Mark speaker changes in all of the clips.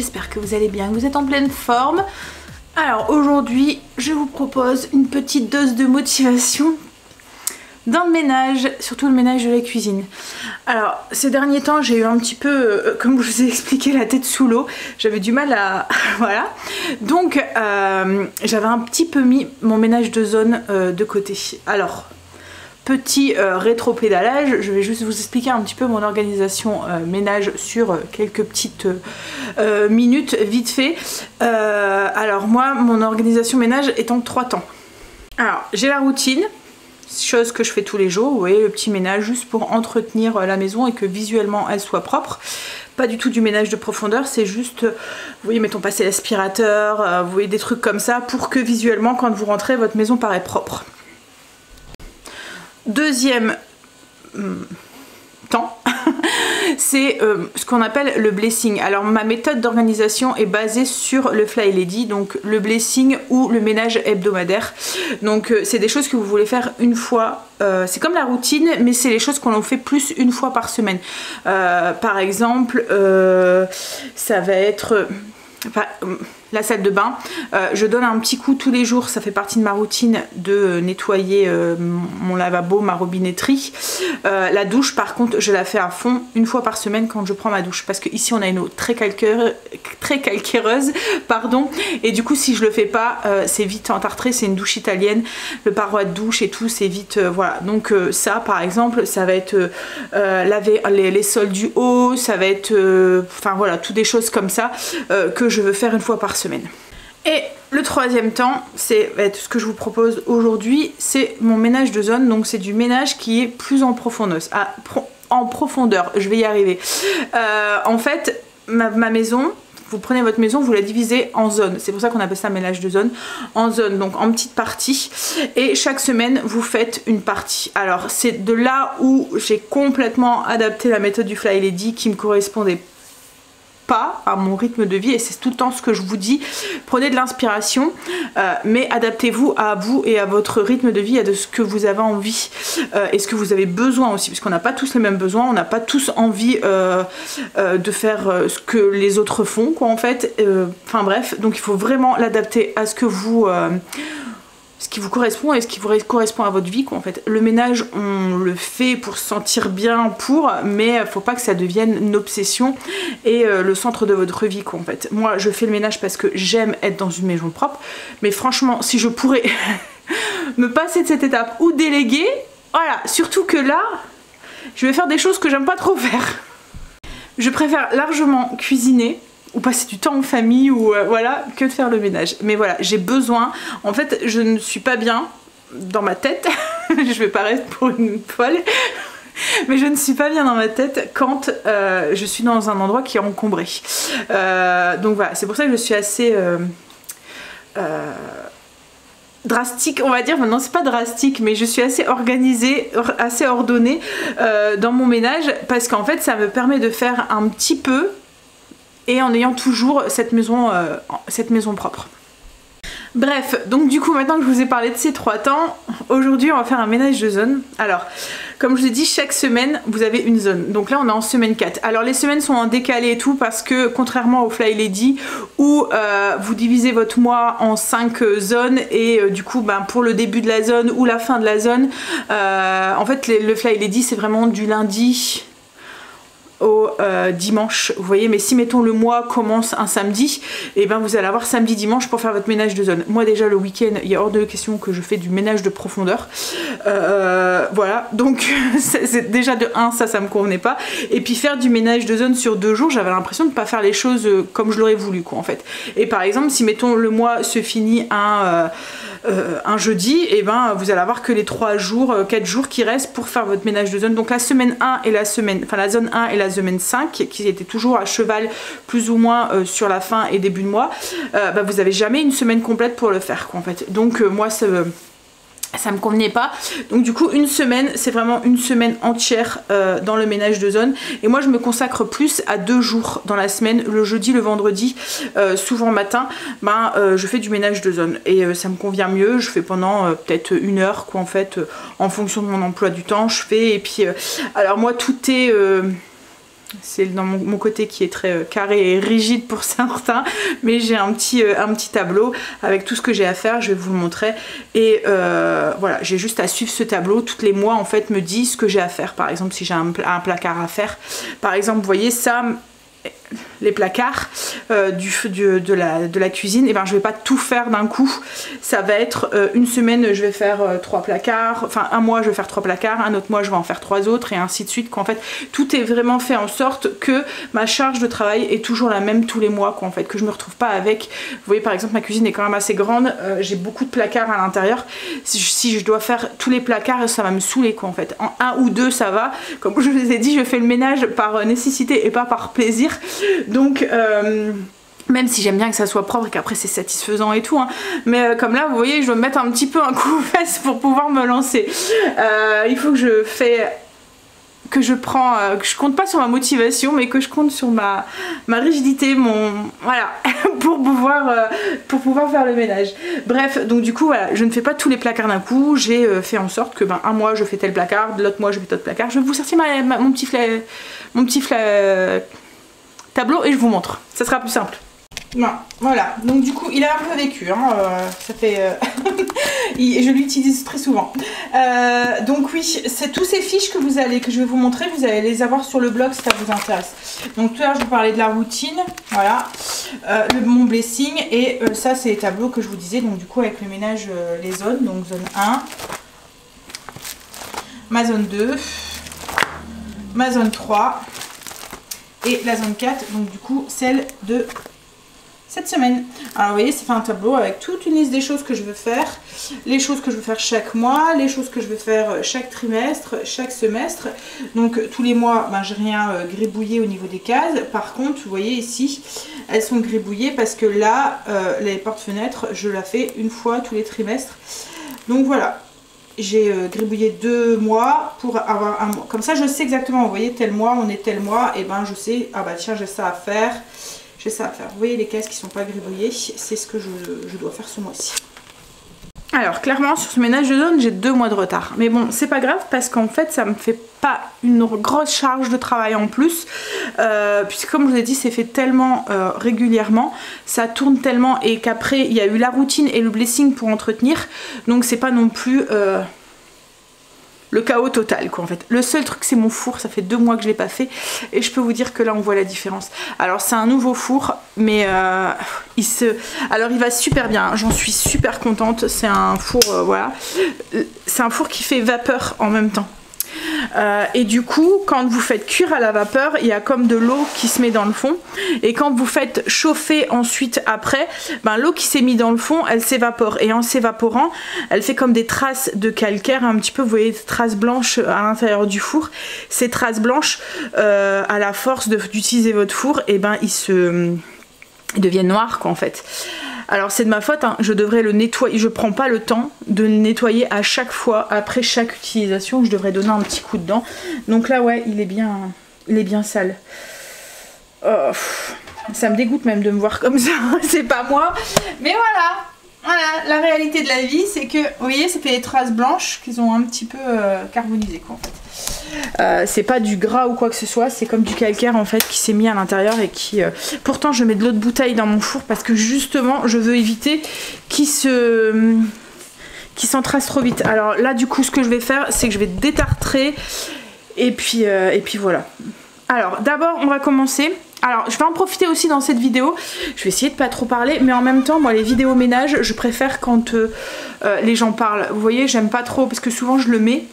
Speaker 1: j'espère que vous allez bien, que vous êtes en pleine forme. Alors aujourd'hui, je vous propose une petite dose de motivation dans le ménage, surtout le ménage de la cuisine. Alors ces derniers temps, j'ai eu un petit peu, comme je vous ai expliqué, la tête sous l'eau. J'avais du mal à... voilà. Donc j'avais un petit peu mis mon ménage de zone de côté. Alors... petit rétro-pédalage, je vais juste vous expliquer un petit peu mon organisation ménage sur quelques petites minutes vite fait. Alors moi, mon organisation ménage est en 3 temps. Alors j'ai la routine, chose que je fais tous les jours, vous voyez, le petit ménage juste pour entretenir la maison et que visuellement elle soit propre. Pas du tout du ménage de profondeur, c'est juste, vous voyez, mettons passer l'aspirateur, vous voyez, des trucs comme ça pour que visuellement quand vous rentrez votre maison paraît propre. Deuxième temps, c'est ce qu'on appelle le blessing. Alors ma méthode d'organisation est basée sur le Fly Lady, donc le blessing ou le ménage hebdomadaire. Donc c'est des choses que vous voulez faire une fois, c'est comme la routine, mais c'est les choses qu'on en fait plus une fois par semaine. Par exemple, ça va être... Enfin, la salle de bain, je donne un petit coup tous les jours, ça fait partie de ma routine de nettoyer mon lavabo, ma robinetterie. La douche par contre je la fais à fond une fois par semaine quand je prends ma douche, parce que ici on a une eau très calcaireuse, pardon, et du coup si je le fais pas c'est vite entartré, c'est une douche italienne, le paroi de douche et tout c'est vite, voilà. Donc ça par exemple ça va être laver les sols du haut, ça va être enfin voilà, toutes des choses comme ça que je veux faire une fois par semaine. Et le troisième temps, c'est ce que je vous propose aujourd'hui, c'est mon ménage de zone. Donc c'est du ménage qui est plus en profondeur. En profondeur, je vais y arriver. En fait, ma maison, vous prenez votre maison, vous la divisez en zones. C'est pour ça qu'on appelle ça ménage de zone. En zones, donc en petites parties. Et chaque semaine, vous faites une partie. Alors c'est de là où j'ai complètement adapté la méthode du Fly Lady qui me correspondait pas à mon rythme de vie, et c'est tout le temps ce que je vous dis, prenez de l'inspiration mais adaptez-vous à vous et à votre rythme de vie, à de ce que vous avez envie et ce que vous avez besoin aussi, parce qu'on n'a pas tous les mêmes besoins, on n'a pas tous envie de faire ce que les autres font quoi en fait, enfin bref, donc il faut vraiment l'adapter à ce que vous ce qui vous correspond et ce qui vous correspond à votre vie quoi en fait. Le ménage on le fait pour se sentir bien mais faut pas que ça devienne une obsession et le centre de votre vie quoi en fait. Moi je fais le ménage parce que j'aime être dans une maison propre, mais franchement si je pourrais me passer de cette étape ou déléguer, voilà, surtout que là je vais faire des choses que j'aime pas trop faire. Je préfère largement cuisiner ou passer du temps en famille ou voilà, que de faire le ménage. Mais voilà, j'ai besoin, en fait je ne suis pas bien dans ma tête, je vais paraître pour une folle, mais je ne suis pas bien dans ma tête quand je suis dans un endroit qui est encombré. Donc voilà, c'est pour ça que je suis assez drastique on va dire. Maintenant c'est pas drastique mais je suis assez organisée, assez ordonnée dans mon ménage, parce qu'en fait ça me permet de faire un petit peu et en ayant toujours cette maison propre. Bref, donc du coup maintenant que je vous ai parlé de ces 3 temps, aujourd'hui on va faire un ménage de zone. Alors comme je vous ai dit, chaque semaine vous avez une zone, donc là on est en semaine 4. Alors les semaines sont en décalé et tout parce que contrairement au Fly Lady où vous divisez votre mois en 5 zones et du coup pour le début de la zone ou la fin de la zone, en fait le Fly Lady c'est vraiment du lundi au dimanche, vous voyez, mais si mettons le mois commence un samedi, et ben vous allez avoir samedi dimanche pour faire votre ménage de zone. Moi déjà le week-end il y a hors de question que je fais du ménage de profondeur, voilà, donc c'est déjà de 1 ça me convenait pas, et puis faire du ménage de zone sur 2 jours, j'avais l'impression de pas faire les choses comme je l'aurais voulu quoi en fait. Et par exemple si mettons le mois se finit un jeudi, et ben vous allez avoir que les 3 jours, 4 jours qui restent pour faire votre ménage de zone. Donc la semaine 1 et la zone 1 et la semaine 5 qui étaient toujours à cheval plus ou moins sur la fin et début de mois, vous avez jamais une semaine complète pour le faire quoi en fait. Donc moi ça me convenait pas, donc du coup une semaine c'est vraiment une semaine entière dans le ménage de zone, et moi je me consacre plus à 2 jours dans la semaine, le jeudi, le vendredi, souvent matin, je fais du ménage de zone et ça me convient mieux. Je fais pendant peut-être 1 heure quoi en fait, en fonction de mon emploi du temps je fais, et puis alors moi tout est c'est dans mon côté qui est très carré et rigide pour certains, mais j'ai un petit tableau avec tout ce que j'ai à faire, je vais vous le montrer. Et voilà, j'ai juste à suivre ce tableau. Tous les mois en fait me dit ce que j'ai à faire. Par exemple si j'ai un placard à faire, par exemple vous voyez ça, les placards de la cuisine, et ben je vais pas tout faire d'un coup. Ça va être une semaine je vais faire 3 placards, enfin un mois je vais faire 3 placards, un autre mois je vais en faire 3 autres, et ainsi de suite, qu'en fait tout est vraiment fait en sorte que ma charge de travail est toujours la même tous les mois, qu'en fait que je me retrouve pas avec, vous voyez par exemple ma cuisine est quand même assez grande, j'ai beaucoup de placards à l'intérieur. Si je dois faire tous les placards, ça va me saouler quoi en fait. En 1 ou 2 ça va, comme je vous ai dit, je fais le ménage par nécessité et pas par plaisir. Donc même si j'aime bien que ça soit propre et qu'après c'est satisfaisant et tout, hein, mais comme là vous voyez je dois me mettre un petit peu un coup aux fesses pour pouvoir me lancer. Il faut que que je compte pas sur ma motivation, mais que je compte sur ma rigidité, voilà, pour pouvoir faire le ménage. Bref, donc du coup voilà, je ne fais pas tous les placards d'un coup. J'ai fait en sorte que un mois je fais tel placard, l'autre mois je fais tel placard. Je vais vous sortir mon petit tableau et je vous montre, ça sera plus simple. Non, voilà, donc du coup il a un peu vécu, hein, ça fait je l'utilise très souvent. Donc oui, c'est tous ces fiches que je vais vous montrer, vous allez les avoir sur le blog si ça vous intéresse. Donc tout à l'heure je vous parlais de la routine, voilà, mon blessing, et ça c'est les tableaux que je vous disais, donc du coup avec le ménage, les zones, donc zone 1, ma zone 2, ma zone 3 et la zone 4, donc du coup celle de cette semaine. Alors vous voyez, ça fait un tableau avec toute une liste des choses que je veux faire, les choses que je veux faire chaque mois, les choses que je veux faire chaque trimestre, chaque semestre. Donc tous les mois, j'ai rien gribouillé au niveau des cases. Par contre, vous voyez ici, elles sont gribouillées parce que là, les portes-fenêtres, je la fais une fois tous les trimestres. Donc voilà. J'ai gribouillé 2 mois pour avoir un mois. Comme ça, je sais exactement, vous voyez, tel mois, on est tel mois, et ben je sais, ah bah tiens, j'ai ça à faire, j'ai ça à faire. Vous voyez les cases qui sont pas gribouillées, c'est ce que je dois faire ce mois-ci. Alors clairement sur ce ménage de zone j'ai 2 mois de retard, mais bon c'est pas grave parce qu'en fait ça me fait pas une grosse charge de travail en plus, puisque comme je vous ai dit c'est fait tellement régulièrement, ça tourne tellement, et qu'après il y a eu la routine et le blessing pour entretenir, donc c'est pas non plus le chaos total quoi en fait. Le seul truc c'est mon four, ça fait 2 mois que je l'ai pas fait et je peux vous dire que là on voit la différence. Alors c'est un nouveau four, mais alors il va super bien, j'en suis super contente. C'est un four, voilà, c'est un four qui fait vapeur en même temps. Et du coup quand vous faites cuire à la vapeur il y a comme de l'eau qui se met dans le fond, et quand vous faites chauffer ensuite après, l'eau qui s'est mise dans le fond elle s'évapore, et en s'évaporant elle fait comme des traces de calcaire un petit peu, vous voyez des traces blanches à l'intérieur du four. Ces traces blanches à la force d'utiliser votre four, et ils deviennent noirs quoi en fait. Alors c'est de ma faute, hein. Je devrais le nettoyer, je prends pas le temps de le nettoyer à chaque fois, après chaque utilisation, je devrais donner un petit coup dedans. Donc là ouais, il est bien sale. Oh, ça me dégoûte même de me voir comme ça, c'est pas moi. Mais voilà, la réalité de la vie c'est que, vous voyez, ça fait des traces blanches qu'ils ont un petit peu carbonisées quoi en fait. C'est pas du gras ou quoi que ce soit, c'est comme du calcaire en fait qui s'est mis à l'intérieur et qui pourtant je mets de l'eau de bouteille dans mon four parce que justement je veux éviter qu'il s'entrace trop vite. Alors là du coup ce que je vais faire c'est que je vais détartrer et puis voilà. Alors d'abord on va commencer. Alors je vais en profiter aussi dans cette vidéo, je vais essayer de pas trop parler, mais en même temps moi les vidéos ménage je préfère quand les gens parlent. Vous voyez, j'aime pas trop parce que souvent je le mets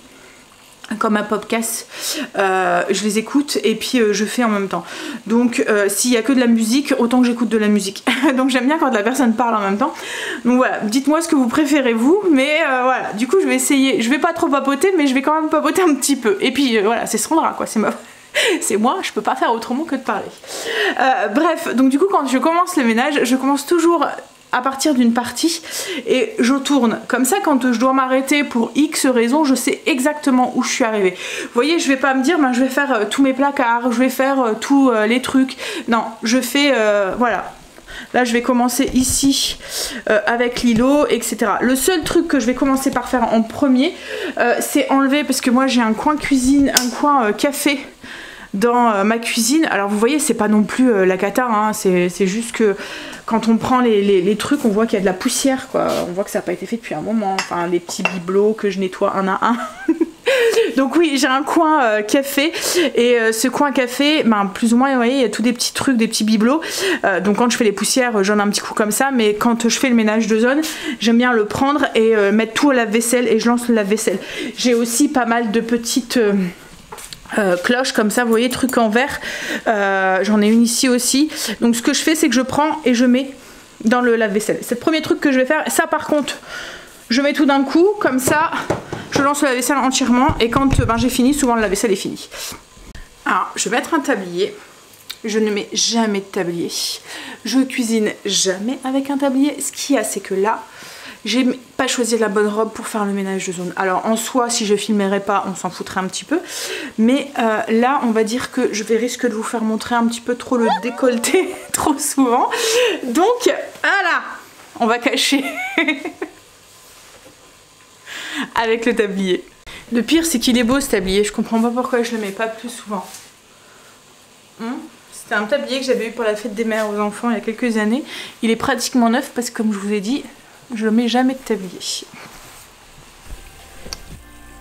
Speaker 1: comme un podcast, je les écoute et puis je fais en même temps. Donc s'il y a que de la musique, autant que j'écoute de la musique. Donc j'aime bien quand la personne parle en même temps. Donc voilà, dites-moi ce que vous préférez vous, mais voilà, du coup je vais essayer, je vais pas trop papoter, mais je vais quand même papoter un petit peu. Et puis voilà, c'est Sandra quoi, c'est moi, je peux pas faire autrement que de parler. Bref, donc du coup quand je commence le ménage, je commence toujours à partir d'une partie et je tourne comme ça. Quand je dois m'arrêter pour X raison, je sais exactement où je suis arrivée. Vous voyez, je vais pas me dire je vais faire tous mes placards, je vais faire tous les trucs. Non, je fais voilà. Là je vais commencer ici avec l'îlot, etc. Le seul truc que je vais commencer par faire en premier, c'est enlever, parce que moi j'ai un coin cuisine, un coin café dans ma cuisine. Alors vous voyez, c'est pas non plus la cata, hein, c'est juste que quand on prend les trucs, on voit qu'il y a de la poussière, quoi. On voit que ça n'a pas été fait depuis un moment. Enfin, les petits bibelots que je nettoie un à un. Donc oui, j'ai un coin café, et ce coin café, ben, plus ou moins, vous voyez, il y a tous des petits trucs, des petits bibelots. Donc quand je fais les poussières, j'en ai un petit coup comme ça, mais quand je fais le ménage de zone, j'aime bien le prendre et mettre tout au lave-vaisselle, et je lance le lave-vaisselle. J'ai aussi pas mal de petites cloches comme ça, vous voyez, trucs en verre. J'en ai une ici aussi. Donc ce que je fais, c'est que je prends et je mets dans le lave-vaisselle. C'est le premier truc que je vais faire. Ça par contre, je mets tout d'un coup, comme ça, je lance la vaisselle entièrement, et quand ben, j'ai fini, souvent la vaisselle est finie. Alors, je vais mettre un tablier. Je ne mets jamais de tablier. Je cuisine jamais avec un tablier. Ce qu'il y a, c'est que là, j'ai pas choisi la bonne robe pour faire le ménage de zone. Alors, en soi, si je filmerais pas, on s'en foutrait un petit peu. Mais là, on va dire que je vais risquer de vous faire montrer un petit peu trop le décolleté, trop souvent. Donc, voilà, on va cacher. Avec le tablier. Le pire, c'est qu'il est beau ce tablier. Je comprends pas pourquoi je le mets pas plus souvent. C'était un tablier que j'avais eu pour la fête des mères aux enfants il y a quelques années. Il est pratiquement neuf parce que, comme je vous ai dit, je ne mets jamais de tablier.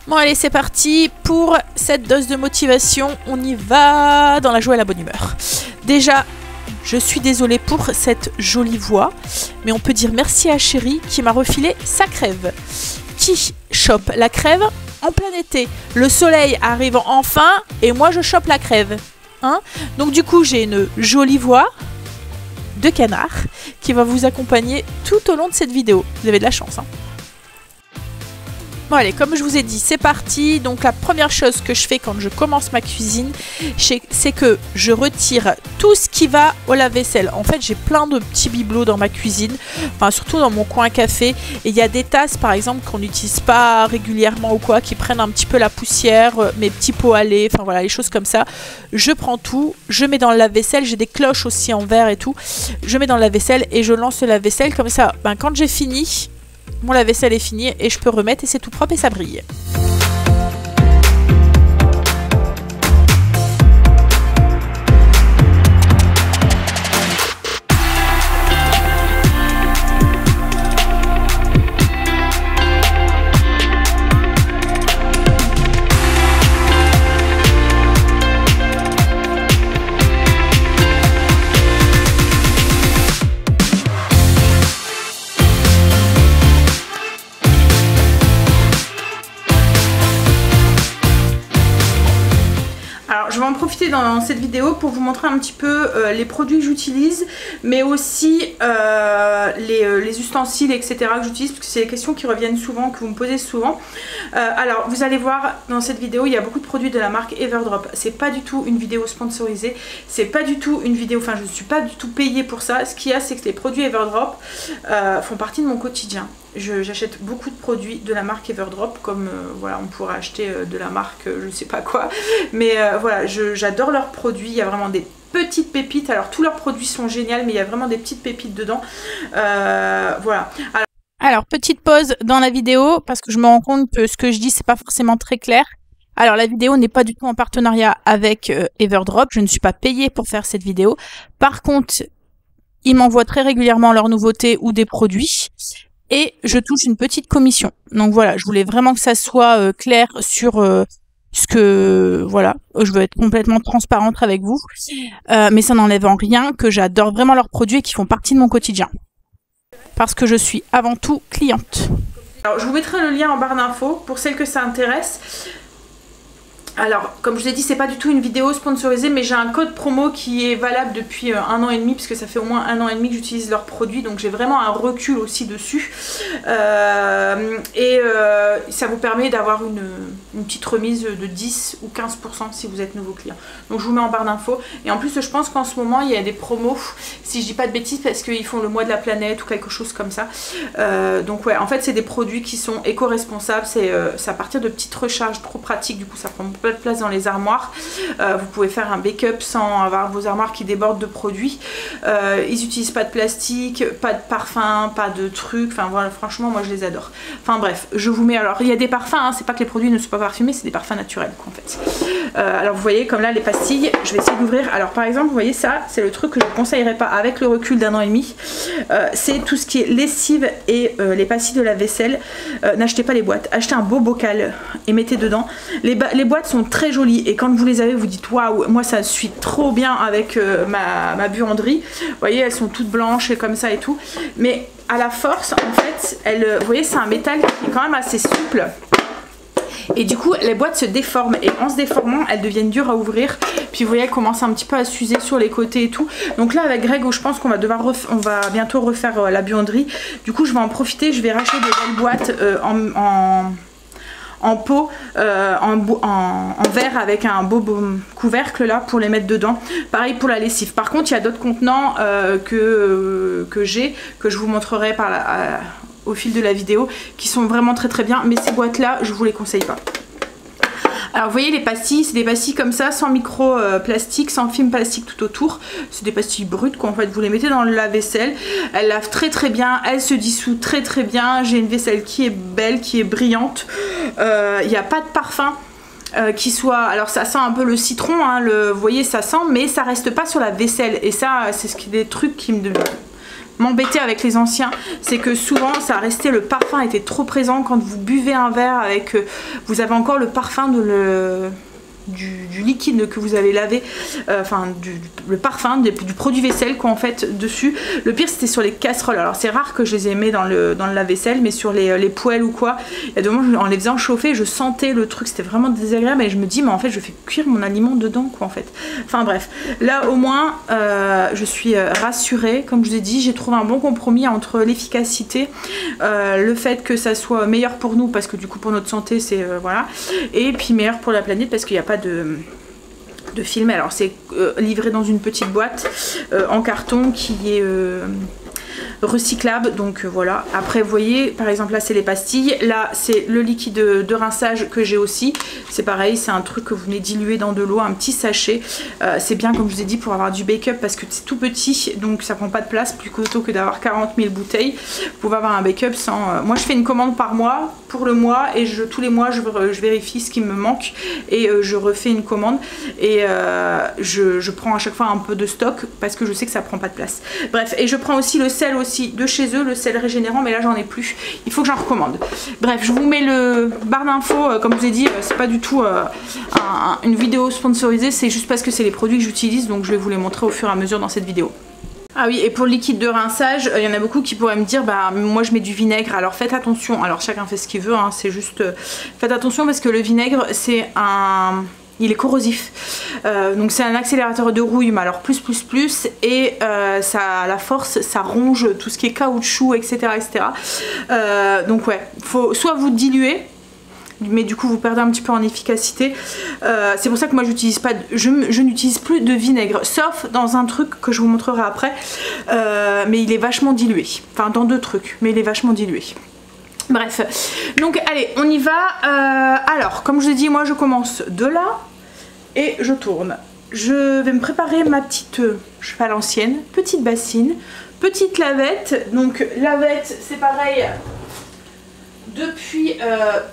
Speaker 2: Bon allez, c'est parti pour cette dose de motivation. On y va dans la joie et la bonne humeur. Déjà, je suis désolée pour cette jolie voix, mais on peut dire merci à Chérie qui m'a refilé sa crève. Qui chope la crève en plein été? Le soleil arrive enfin et moi je chope la crève. Hein? Donc du coup j'ai une jolie voix de canard qui va vous accompagner tout au long de cette vidéo. Vous avez de la chance, hein. Bon allez, comme je vous ai dit, c'est parti. Donc la première chose que je fais quand je commence ma cuisine, c'est que je retire tout ce qui va au lave-vaisselle. En fait, j'ai plein de petits bibelots dans ma cuisine, enfin surtout dans mon coin café. Et il y a des tasses, par exemple, qu'on n'utilise pas régulièrement ou quoi, qui prennent un petit peu la poussière, mes petits pots à lait, enfin voilà, les choses comme ça. Je prends tout, je mets dans le lave-vaisselle. J'ai des cloches aussi en verre et tout. Je mets dans le lave-vaisselle et je lance le lave-vaisselle comme ça. Ben, quand j'ai fini, mon lave-vaisselle est fini et je peux remettre et c'est tout propre et ça brille.
Speaker 1: Je vais en profiter dans cette vidéo pour vous montrer un petit peu les produits que j'utilise, mais aussi les ustensiles, etc. que j'utilise, parce que c'est des questions qui reviennent souvent, que vous me posez souvent. Alors, vous allez voir, dans cette vidéo, il y a beaucoup de produits de la marque Everdrop. C'est pas du tout une vidéo sponsorisée, c'est pas du tout une vidéo, enfin je ne suis pas du tout payée pour ça. Ce qu'il y a, c'est que les produits Everdrop font partie de mon quotidien. J'achète beaucoup de produits de la marque Everdrop, comme voilà, on pourrait acheter de la marque je sais pas quoi, mais voilà, j'adore leurs produits. Il y a vraiment des petites pépites. Alors tous leurs produits sont géniaux, mais il y a vraiment des petites pépites dedans. Voilà.
Speaker 2: Alors petite pause dans la vidéo parce que je me rends compte que ce que je dis c'est pas forcément très clair. Alors la vidéo n'est pas du tout en partenariat avec Everdrop, je ne suis pas payée pour faire cette vidéo. Par contre, ils m'envoient très régulièrement leurs nouveautés ou des produits. Et je touche une petite commission. Donc voilà, je voulais vraiment que ça soit clair sur ce que... Voilà, je veux être complètement transparente avec vous. Mais ça n'enlève en rien que j'adore vraiment leurs produits et qui font partie de mon quotidien. Parce que je suis avant tout cliente.
Speaker 1: Alors je vous mettrai le lien en barre d'infos pour celles que ça intéresse. Alors, comme je vous ai dit, c'est pas du tout une vidéo sponsorisée, mais j'ai un code promo qui est valable depuis 1 an et demi, puisque ça fait au moins 1 an et demi que j'utilise leurs produits, donc j'ai vraiment un recul aussi dessus. Ça vous permet d'avoir une petite remise de 10 ou 15% si vous êtes nouveau client. Donc je vous mets en barre d'infos. Et en plus, je pense qu'en ce moment, il y a des promos, si je dis pas de bêtises, parce qu'ils font le mois de la planète ou quelque chose comme ça. Donc ouais, en fait, c'est des produits qui sont éco-responsables. C'est à partir de petites recharges trop pratiques, du coup ça prend pas pas de place dans les armoires. Vous pouvez faire un backup sans avoir vos armoires qui débordent de produits. Ils n'utilisent pas de plastique, pas de parfum, pas de trucs. Enfin voilà, franchement moi je les adore. Enfin bref, je vous mets, alors il y a des parfums, hein, c'est pas que les produits ne sont pas parfumés, c'est des parfums naturels quoi, en fait. Alors vous voyez comme là les pastilles, je vais essayer d'ouvrir. Alors par exemple vous voyez ça, c'est le truc que je ne conseillerais pas avec le recul d'1 an et demi. C'est tout ce qui est lessive et les pastilles de la vaisselle. N'achetez pas les boîtes, achetez un beau bocal et mettez dedans. Les boîtes sont très jolies et quand vous les avez vous dites waouh, moi ça suit trop bien avec ma buanderie. Vous voyez elles sont toutes blanches et comme ça et tout, mais à la force en fait vous voyez c'est un métal qui est quand même assez souple. Et du coup les boîtes se déforment et en se déformant elles deviennent dures à ouvrir. Puis vous voyez elles commencent un petit peu à s'user sur les côtés et tout. Donc là avec Greg je pense qu'on va bientôt refaire la buanderie. Du coup je vais en profiter, je vais racheter des belles boîtes en pot, en verre avec un beau couvercle là pour les mettre dedans. Pareil pour la lessive. Par contre il y a d'autres contenants que je vous montrerai au fil de la vidéo qui sont vraiment très bien, mais ces boîtes là je vous les conseille pas. Alors vous voyez les pastilles, c'est des pastilles comme ça, sans micro plastique, sans film plastique tout autour. C'est des pastilles brutes quoi en fait, vous les mettez dans le lave-vaisselle, elles lavent très bien, elles se dissouent très bien. J'ai une vaisselle qui est belle, qui est brillante, il n'y a pas de parfum. Qui soit, alors ça sent un peu le citron, hein, vous voyez ça sent, mais ça reste pas sur la vaisselle. Et ça c'est des trucs qui m'embêtait avec les anciens, c'est que souvent ça restait, le parfum était trop présent quand vous buvez un verre avec, vous avez encore le parfum du liquide que vous avez lavé, enfin le parfum du produit vaisselle quoi en fait dessus. Le pire c'était sur les casseroles, alors c'est rare que je les ai mis dans le lave-vaisselle, mais sur les poêles ou quoi, il y a des moments en les faisant chauffer je sentais le truc, c'était vraiment désagréable et je me dis mais en fait je fais cuire mon aliment dedans quoi en fait. Enfin bref, là au moins je suis rassurée, comme je vous ai dit j'ai trouvé un bon compromis entre l'efficacité, le fait que ça soit meilleur pour nous parce que du coup pour notre santé c'est voilà, et puis meilleur pour la planète parce qu'il n'y a pas de film. Alors c'est livré dans une petite boîte en carton qui est recyclable, donc voilà. Après vous voyez par exemple là c'est les pastilles, là c'est le liquide de rinçage que j'ai aussi, c'est pareil, c'est un truc que vous venez diluer dans de l'eau, un petit sachet. C'est bien comme je vous ai dit pour avoir du backup parce que c'est tout petit donc ça prend pas de place, plutôt que d'avoir 40 000 bouteilles vous pouvez avoir un backup sans... Moi je fais une commande par mois pour le mois et tous les mois je vérifie ce qui me manque et je refais une commande et je prends à chaque fois un peu de stock parce que je sais que ça prend pas de place. Bref, et je prends aussi le sel aussi de chez eux, le sel régénérant, mais là j'en ai plus, il faut que j'en recommande. Bref, je vous mets le barre d'infos, comme je vous ai dit c'est pas du tout une vidéo sponsorisée, c'est juste parce que c'est les produits que j'utilise, donc je vais vous les montrer au fur et à mesure dans cette vidéo. Ah oui, et pour le liquide de rinçage, il y en a beaucoup qui pourraient me dire bah moi je mets du vinaigre. Alors faites attention, alors chacun fait ce qu'il veut, hein, c'est juste faites attention parce que le vinaigre c'est il est corrosif, donc c'est un accélérateur de rouille, mais alors plus et ça, à la force ça ronge tout ce qui est caoutchouc etc. Donc ouais, faut soit vous diluer, mais du coup vous perdez un petit peu en efficacité. C'est pour ça que moi je n'utilise plus de vinaigre, sauf dans un truc que je vous montrerai après, mais il est vachement dilué, enfin dans deux trucs, mais il est vachement dilué. Bref, donc allez on y va. Alors comme je vous ai dit, moi je commence de là et je tourne. Je vais me préparer ma petite, je fais à l'ancienne, petite bassine, petite lavette. Donc lavette c'est pareil, depuis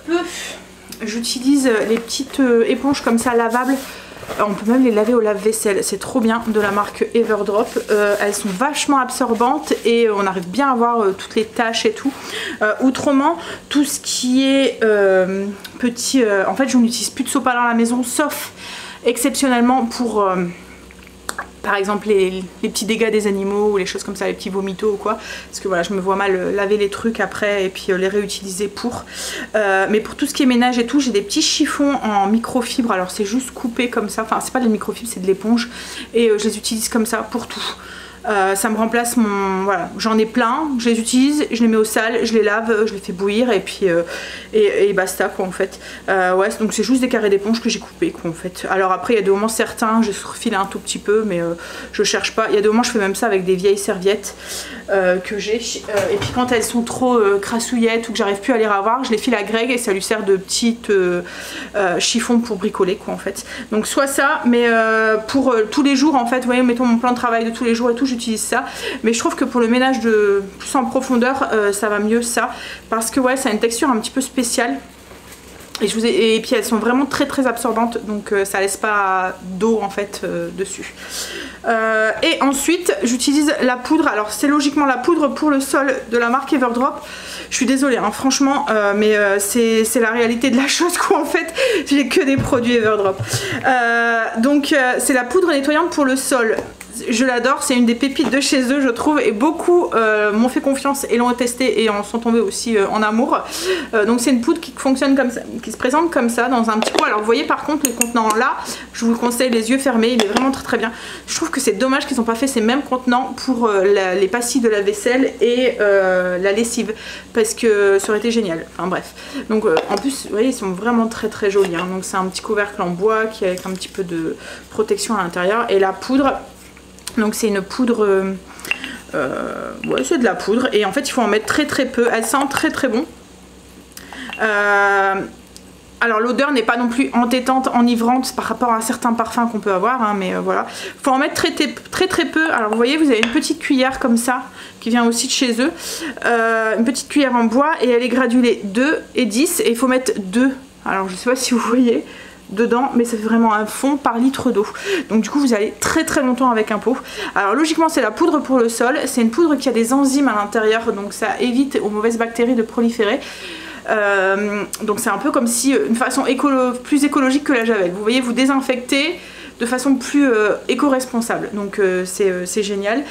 Speaker 1: peu j'utilise les petites éponges comme ça lavables. On peut même les laver au lave-vaisselle, c'est trop bien, de la marque Everdrop. Elles sont vachement absorbantes et on arrive bien à voir toutes les taches et tout. Autrement, tout ce qui est petit... en fait, je n'utilise plus de sopalin à la maison, sauf exceptionnellement pour... par exemple les petits dégâts des animaux ou les choses comme ça, les petits vomitos ou quoi, parce que voilà je me vois mal laver les trucs après et puis les réutiliser pour mais pour tout ce qui est ménage et tout, j'ai des petits chiffons en microfibre, alors c'est juste coupé comme ça, enfin c'est pas de la microfibre, c'est de l'éponge et je les utilise comme ça pour tout. Ça me remplace mon... Voilà, j'en ai plein, je les utilise, je les mets au sale, je les lave, je les fais bouillir et puis et basta quoi en fait. Ouais, donc c'est juste des carrés d'éponge que j'ai coupés quoi en fait. Alors après il y a des moments certains, je refile un tout petit peu mais je cherche pas. Il y a des moments je fais même ça avec des vieilles serviettes. que j'ai. Et puis quand elles sont trop crassouillettes ou que j'arrive plus à les ravoir, je les file à Greg et ça lui sert de petite chiffon pour bricoler quoi en fait. Donc soit ça, mais pour tous les jours en fait, vous voyez, mettons mon plan de travail de tous les jours et tout, j'utilise ça. Mais je trouve que pour le ménage de plus en profondeur, ça va mieux ça. Parce que ouais, ça a une texture un petit peu spéciale. Et puis elles sont vraiment très absorbantes, donc ça laisse pas d'eau en fait dessus. Et ensuite j'utilise la poudre. Alors c'est logiquement la poudre pour le sol de la marque Everdrop. Je suis désolée hein, franchement, mais c'est la réalité de la chose quoi en fait. J'ai que des produits Everdrop. Donc c'est la poudre nettoyante pour le sol. Je l'adore, c'est une des pépites de chez eux je trouve, et beaucoup m'ont fait confiance et l'ont testé et en sont tombés aussi en amour. Donc c'est une poudre qui fonctionne comme ça, qui se présente comme ça dans un petit pot. Alors vous voyez par contre le contenant là, je vous le conseille les yeux fermés, il est vraiment très bien. Je trouve que c'est dommage qu'ils n'ont pas fait ces mêmes contenants pour les pastilles de la vaisselle et la lessive, parce que ça aurait été génial. Enfin bref, donc en plus vous voyez ils sont vraiment très jolis hein. Donc c'est un petit couvercle en bois qui est avec un petit peu de protection à l'intérieur, et la poudre, donc c'est une poudre, ouais c'est de la poudre, et en fait il faut en mettre très peu, elle sent très bon. Alors l'odeur n'est pas non plus entêtante, enivrante par rapport à certains parfums qu'on peut avoir, hein, mais voilà. Il faut en mettre très peu. Alors vous voyez, vous avez une petite cuillère comme ça, qui vient aussi de chez eux. Une petite cuillère en bois, et elle est gradulée 2 et 10, et il faut mettre 2. Alors je sais pas si vous voyez dedans, mais ça fait vraiment un fond par litre d'eau. Donc du coup vous allez très longtemps avec un pot. Alors logiquement c'est la poudre pour le sol, c'est une poudre qui a des enzymes à l'intérieur, donc ça évite aux mauvaises bactéries de proliférer. Donc c'est un peu comme si une façon plus écologique que la javel. Vous voyez, vous désinfectez de façon plus éco-responsable. Donc c'est génial.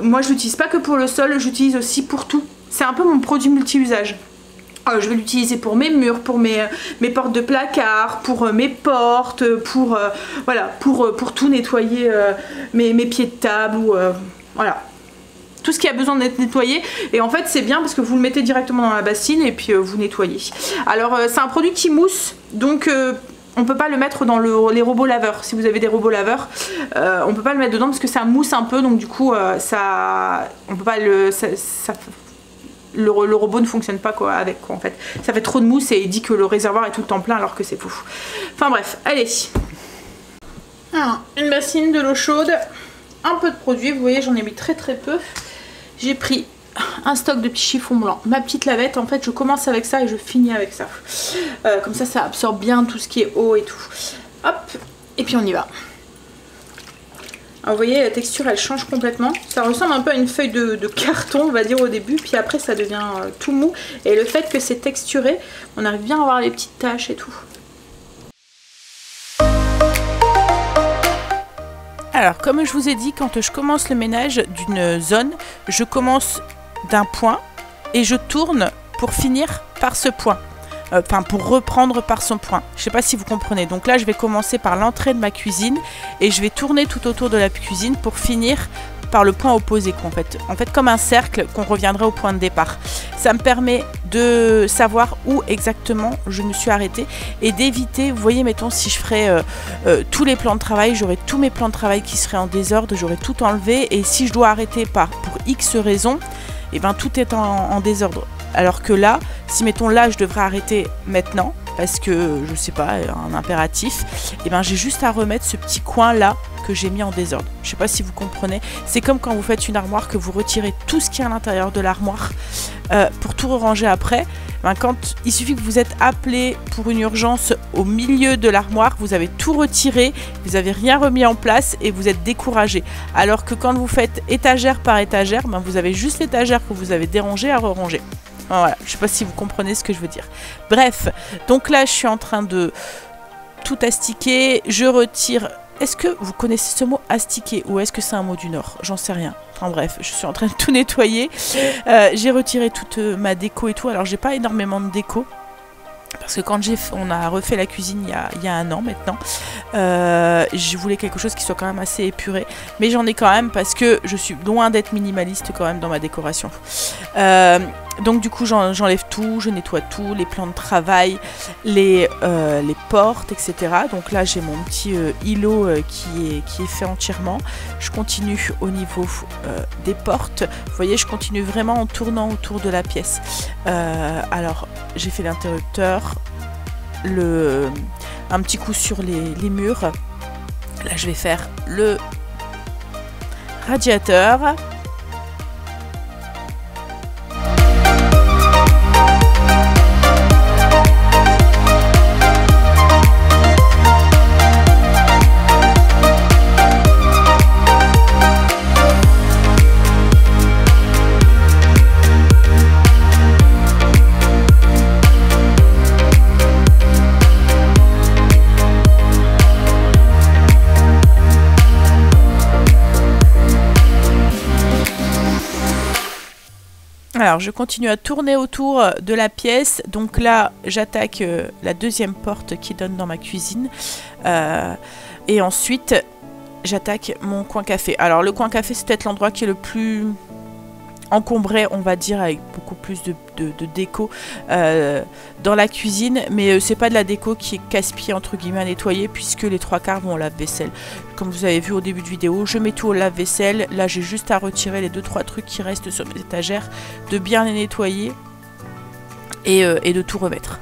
Speaker 1: Moi je l'utilise pas que pour le sol, j'utilise aussi pour tout. C'est un peu mon produit multi-usage. Je vais l'utiliser pour mes murs, pour mes portes de placard, pour mes portes, pour voilà, pour tout nettoyer, mes pieds de table ou voilà. Tout ce qui a besoin d'être nettoyé, et en fait c'est bien parce que vous le mettez directement dans la bassine et puis vous nettoyez. Alors c'est un produit qui mousse, donc on peut pas le mettre dans les robots laveurs. Si vous avez des robots laveurs, on peut pas le mettre dedans parce que ça mousse un peu, donc du coup on peut pas le robot ne fonctionne pas quoi avec quoi en fait. Ça fait trop de mousse et il dit que le réservoir est tout le temps plein alors que c'est faux. Enfin bref, allez. Alors, une bassine, de l'eau chaude, un peu de produit, vous voyez j'en ai mis très peu. J'ai pris un stock de petits chiffons blancs, ma petite lavette, en fait je commence avec ça et je finis avec ça. Comme ça ça absorbe bien tout ce qui est eau et tout. Hop, et puis on y va. Alors vous voyez la texture elle change complètement, ça ressemble un peu à une feuille de carton on va dire au début, puis après ça devient tout mou, et le fait que c'est texturé, on arrive bien à voir les petites taches et tout.
Speaker 2: Alors comme je vous ai dit, quand je commence le ménage d'une zone, je commence d'un point et je tourne pour finir par ce point. Enfin pour reprendre par son point. Je sais pas si vous comprenez. Donc là je vais commencer par l'entrée de ma cuisine et je vais tourner tout autour de la cuisine pour finir par le point opposé en fait comme un cercle qu'on reviendrait au point de départ. Ça me permet de savoir où exactement je me suis arrêtée et d'éviter, vous voyez mettons si je ferais tous les plans de travail, j'aurais tous mes plans de travail qui seraient en désordre, j'aurais tout enlevé, et si je dois arrêter pour X raison, et ben tout est en désordre. Alors que là, si mettons là je devrais arrêter maintenant parce que je sais pas, un impératif, et ben j'ai juste à remettre ce petit coin là que j'ai mis en désordre. Je sais pas si vous comprenez, c'est comme quand vous faites une armoire, que vous retirez tout ce qui est à l'intérieur de l'armoire pour tout ranger après. Ben, quand il suffit que vous êtes appelé pour une urgence au milieu de l'armoire, vous avez tout retiré, vous n'avez rien remis en place et vous êtes découragé. Alors que quand vous faites étagère par étagère, ben, vous avez juste l'étagère que vous avez dérangée à re-ranger. Voilà, je ne sais pas si vous comprenez ce que je veux dire. Bref, donc là je suis en train de tout astiquer, je retire. Est-ce que vous connaissez ce mot astiquer ou est-ce que c'est un mot du Nord? J'en sais rien. Enfin bref, je suis en train de tout nettoyer. J'ai retiré toute ma déco et tout. Alors j'ai pas énormément de déco. Parce que quand on a refait la cuisine il y a un an maintenant, je voulais quelque chose qui soit quand même assez épuré. Mais j'en ai quand même parce que je suis loin d'être minimaliste quand même dans ma décoration. Donc du coup j'enlève tout, je nettoie tout, les plans de travail, les portes, etc. Donc là j'ai mon petit îlot qui est fait entièrement. Je continue au niveau des portes. Vous voyez, je continue vraiment en tournant autour de la pièce. Alors j'ai fait l'interrupteur, un petit coup sur les murs. Là je vais faire le radiateur. Alors je continue à tourner autour de la pièce, donc là j'attaque la deuxième porte qui donne dans ma cuisine et ensuite j'attaque mon coin café. Alors le coin café c'est peut-être l'endroit qui est le plus encombré, on va dire, avec beaucoup plus de déco dans la cuisine, mais c'est pas de la déco qui est casse-pied entre guillemets à nettoyer, puisque les 3/4 vont au lave-vaisselle. Comme vous avez vu au début de vidéo, je mets tout au lave-vaisselle. Là j'ai juste à retirer les 2-3 trucs qui restent sur mes étagères, de bien les nettoyer et de tout remettre.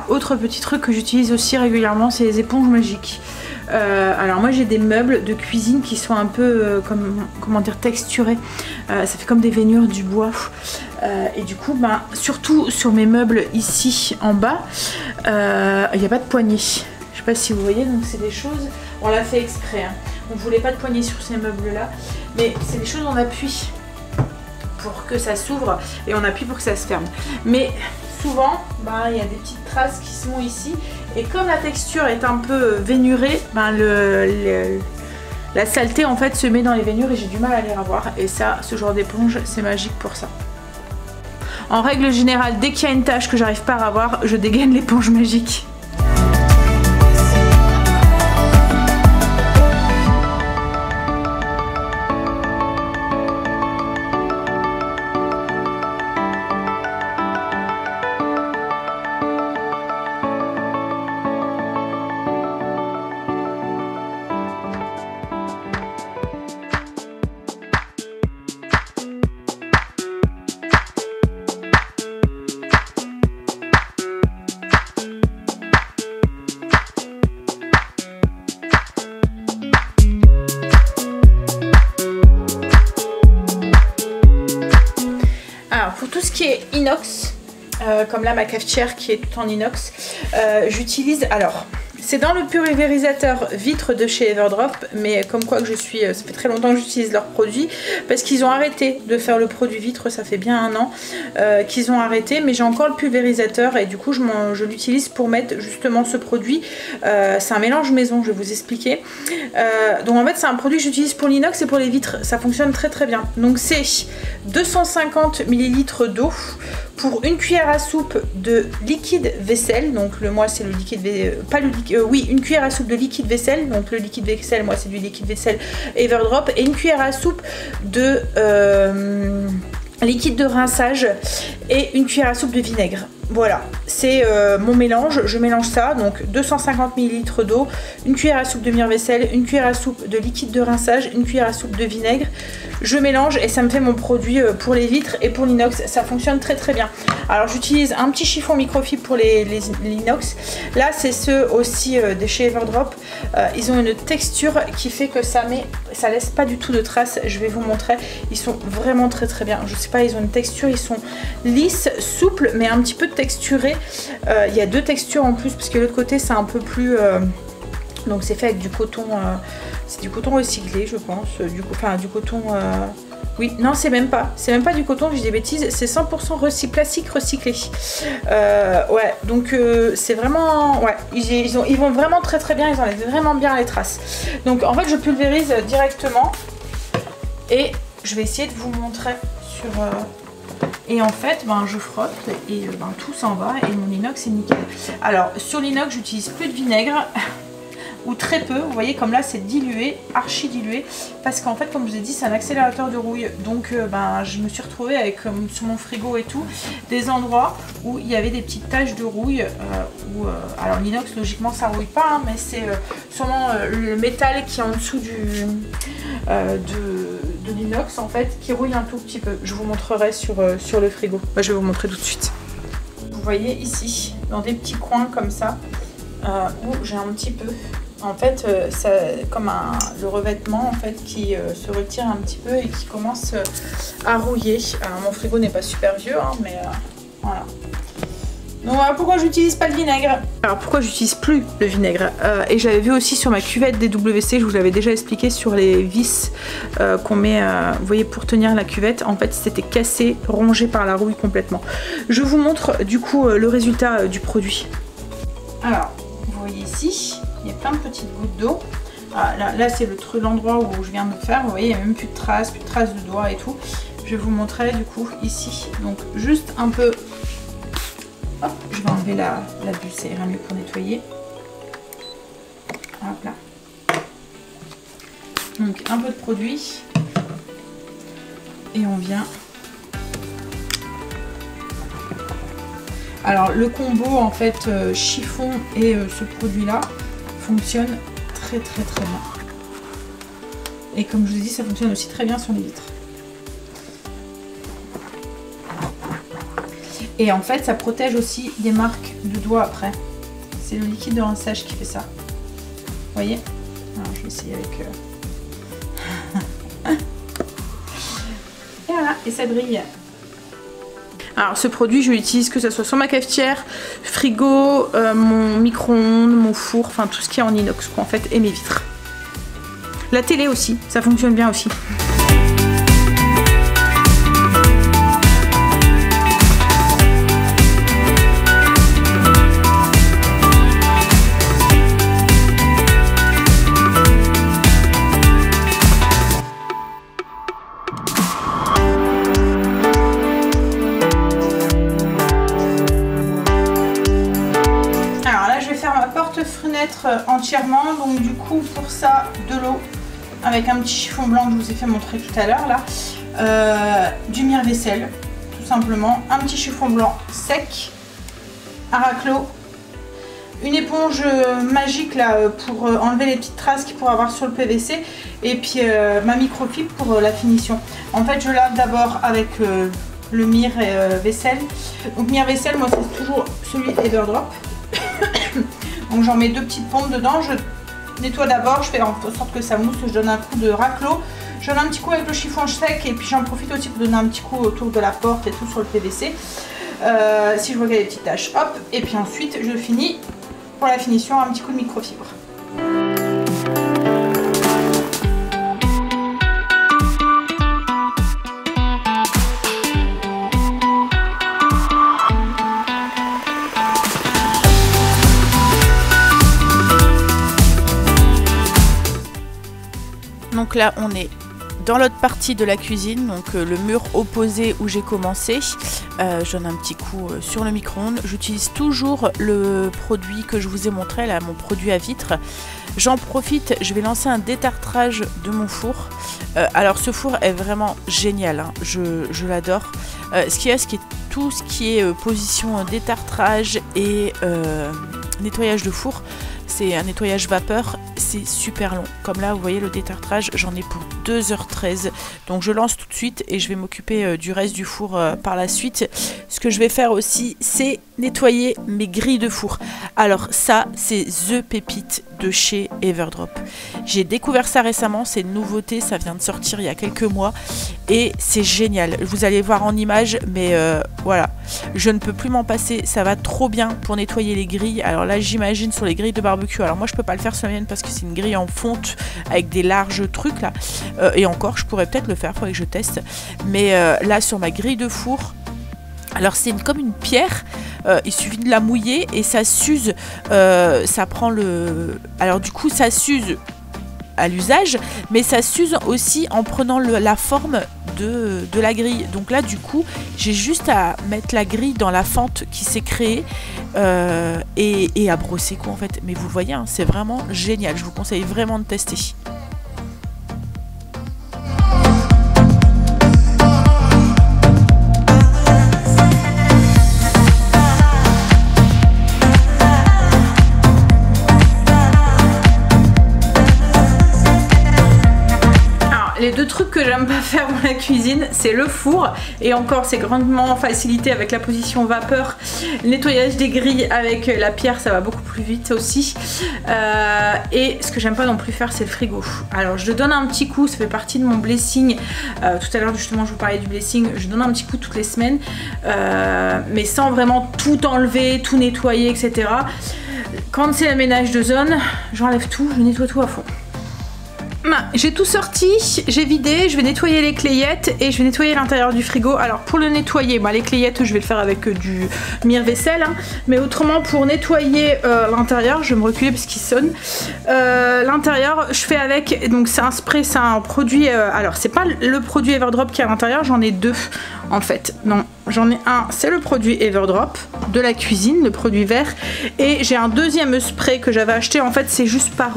Speaker 1: Autre petit truc que j'utilise aussi régulièrement, c'est les éponges magiques. Alors moi j'ai des meubles de cuisine qui sont un peu comment dire, texturés. Ça fait comme des veinures du bois. Et du coup, surtout sur mes meubles ici en bas, il n'y a pas de poignée. Je sais pas si vous voyez, donc c'est des choses, on l'a fait exprès. Hein. On ne voulait pas de poignée sur ces meubles là, mais c'est des choses on appuie pour que ça s'ouvre et on appuie pour que ça se ferme. Mais souvent, il y a des petites traces qui sont ici et comme la texture est un peu vénurée, la saleté en fait se met dans les vénures et j'ai du mal à les revoir. Et ça, ce genre d'éponge, c'est magique pour ça. En règle générale, dès qu'il y a une tache que j'arrive pas à revoir, je dégaine l'éponge magique. Pour tout ce qui est inox, comme là ma cafetière qui est tout en inox, j'utilise, alors c'est dans le pulvérisateur vitre de chez Everdrop, mais comme quoi que ça fait très longtemps que j'utilise leurs produits, parce qu'ils ont arrêté de faire le produit vitre, ça fait bien 1 an qu'ils ont arrêté, mais j'ai encore le pulvérisateur et du coup je l'utilise pour mettre justement ce produit. C'est un mélange maison, je vais vous expliquer. Donc en fait c'est un produit que j'utilise pour l'inox et pour les vitres, ça fonctionne très très bien. Donc c'est 250 ml d'eau pour une cuillère à soupe de liquide vaisselle, donc moi c'est le liquide, oui, une cuillère à soupe de liquide vaisselle, donc le liquide vaisselle, moi c'est du liquide vaisselle Everdrop, et une cuillère à soupe de liquide de rinçage et une cuillère à soupe de vinaigre. voilà, c'est mon mélange. Je mélange ça, donc 250 ml d'eau, une cuillère à soupe de mire-vaisselle, une cuillère à soupe de liquide de rinçage, une cuillère à soupe de vinaigre. Je mélange et ça me fait mon produit pour les vitres et pour l'inox. Ça fonctionne très très bien. Alors j'utilise un petit chiffon microfibre pour l'inox. Là c'est ceux aussi de chez Everdrop. Ils ont une texture qui fait que ça laisse pas du tout de traces. Je vais vous montrer. Ils sont vraiment très très bien. Je sais pas, ils ont une texture, ils sont lisses, souples, mais un petit peu texturés. Il y a deux textures en plus parce que l'autre côté c'est un peu plus... donc c'est fait avec du coton... c'est du coton recyclé, je pense. Du coton... Oui, non, c'est même pas du coton, je dis des bêtises. C'est 100% plastique recyclé. Ouais, donc c'est vraiment... Ouais, ils vont vraiment très très bien. Ils enlèvent vraiment bien les traces. Donc en fait, je pulvérise directement. Et je vais essayer de vous montrer sur... Et en fait, je frotte et tout s'en va. Et mon inox est nickel. Alors, sur l'inox, j'utilise plus de vinaigre. Ou très peu, vous voyez comme là c'est dilué, archi dilué, parce qu'en fait comme je vous ai dit c'est un accélérateur de rouille, donc je me suis retrouvée avec sur mon frigo et tout, des endroits où il y avait des petites taches de rouille, alors l'inox logiquement ça rouille pas, hein, mais c'est sûrement le métal qui est en dessous de l'inox en fait, qui rouille un tout petit peu. Je vous montrerai sur le frigo, je vais vous montrer tout de suite. Vous voyez ici, dans des petits coins comme ça, où j'ai un petit peu... En fait, c'est comme le revêtement en fait, qui se retire un petit peu et qui commence à rouiller. Alors, mon frigo n'est pas super vieux, hein, mais voilà. Donc voilà pourquoi j'utilise pas le vinaigre. Alors pourquoi j'utilise plus le vinaigre, et j'avais vu aussi sur ma cuvette DWC, je vous l'avais déjà expliqué sur les vis qu'on met, vous voyez, pour tenir la cuvette. En fait c'était cassé, rongé par la rouille complètement. Je vous montre du coup le résultat du produit. Alors vous voyez ici, il y a plein de petites gouttes d'eau. Là c'est l'endroit où je viens de faire. Vous voyez, il n'y a même plus de traces de doigts et tout. Je vais vous montrer du coup ici. Donc juste un peu. Hop, je vais enlever la bulle, ça ira mieux pour nettoyer. Hop là. Donc un peu de produit. Et on vient. Alors le combo en fait chiffon et ce produit là fonctionne très très très bien. Et comme je vous ai dit, ça fonctionne aussi très bien sur les vitres. Et en fait ça protège aussi des marques de doigts après. C'est le liquide de rinçage qui fait ça. Vous voyez? Alors je vais essayer avec... Et voilà, et ça brille. Alors ce produit je l'utilise que ce soit sur ma cafetière, frigo, mon micro-ondes, mon four, enfin tout ce qui est en inox quoi en fait, et mes vitres. La télé aussi, ça fonctionne bien aussi. Entièrement, donc du coup pour ça de l'eau avec un petit chiffon blanc que je vous ai fait montrer tout à l'heure là, du mire-vaisselle tout simplement, un petit chiffon blanc sec, un raclot, une éponge magique là pour enlever les petites traces qu'il pourrait avoir sur le PVC, et puis ma microfibre pour la finition. En fait je lave d'abord avec le mire vaisselle. Donc mire vaisselle, moi c'est toujours celui Everdrop. Donc j'en mets deux petites pompes dedans, je nettoie d'abord, je fais en sorte que ça mousse, je donne un coup de raclot, je donne un petit coup avec le chiffon sec, et puis j'en profite aussi pour donner un petit coup autour de la porte et tout sur le PVC. Si je vois qu'il y a des petites taches, hop, et puis ensuite je finis pour la finition un petit coup de microfibre.
Speaker 2: Donc là on est dans l'autre partie de la cuisine, donc le mur opposé où j'ai commencé. Je donne un petit coup sur le micro-ondes. J'utilise toujours le produit que je vous ai montré là, mon produit à vitre. J'en profite, je vais lancer un détartrage de mon four. Alors ce four est vraiment génial, hein. Je l'adore. Ce qui est tout ce qui est position détartrage et nettoyage de four, c'est un nettoyage vapeur, c'est super long. Comme là, vous voyez le détartrage, j'en ai pour 2h13. Donc je lance tout de suite et je vais m'occuper du reste du four par la suite. Ce que je vais faire aussi, c'est nettoyer mes grilles de four. Alors ça, c'est The Pépite de chez Everdrop. J'ai découvert ça récemment, c'est une nouveauté, ça vient de sortir il y a quelques mois et c'est génial. Vous allez voir en image, mais voilà, je ne peux plus m'en passer, ça va trop bien pour nettoyer les grilles. Alors là, j'imagine sur les grilles de barbecue, alors moi je peux pas le faire sur la mienne parce que c'est une grille en fonte avec des larges trucs là, et encore je pourrais peut-être le faire, faudrait que je teste, mais là sur ma grille de four, alors c'est comme une pierre, il suffit de la mouiller et ça s'use, ça prend le... Alors du coup ça s'use à l'usage, mais ça s'use aussi en prenant la forme de la grille. Donc là du coup j'ai juste à mettre la grille dans la fente qui s'est créée et à brosser quoi en fait. Mais vous le voyez, hein, c'est vraiment génial, je vous conseille vraiment de tester.
Speaker 1: Les deux trucs que j'aime pas faire dans la cuisine, c'est le four, et encore c'est grandement facilité avec la position vapeur. Le nettoyage des grilles avec la pierre, ça va beaucoup plus vite aussi. Et ce que j'aime pas non plus faire, c'est le frigo. Alors je donne un petit coup, ça fait partie de mon blessing. Tout à l'heure justement je vous parlais du blessing, je donne un petit coup toutes les semaines, mais sans vraiment tout enlever, tout nettoyer, etc. Quand c'est le ménage de zone, j'enlève tout, je nettoie tout à fond. J'ai tout sorti, j'ai vidé, je vais nettoyer les clayettes et je vais nettoyer l'intérieur du frigo. Alors pour le nettoyer, les clayettes je vais le faire avec du mire-vaisselle, hein, mais autrement pour nettoyer l'intérieur, je vais me reculer parce qu'il sonne. L'intérieur je fais avec, donc c'est un spray, c'est un produit, alors c'est pas le produit Everdrop qui est à l'intérieur, j'en ai deux en fait. Non, j'en ai un, c'est le produit Everdrop de la cuisine, le produit vert, et j'ai un deuxième spray que j'avais acheté. En fait c'est juste par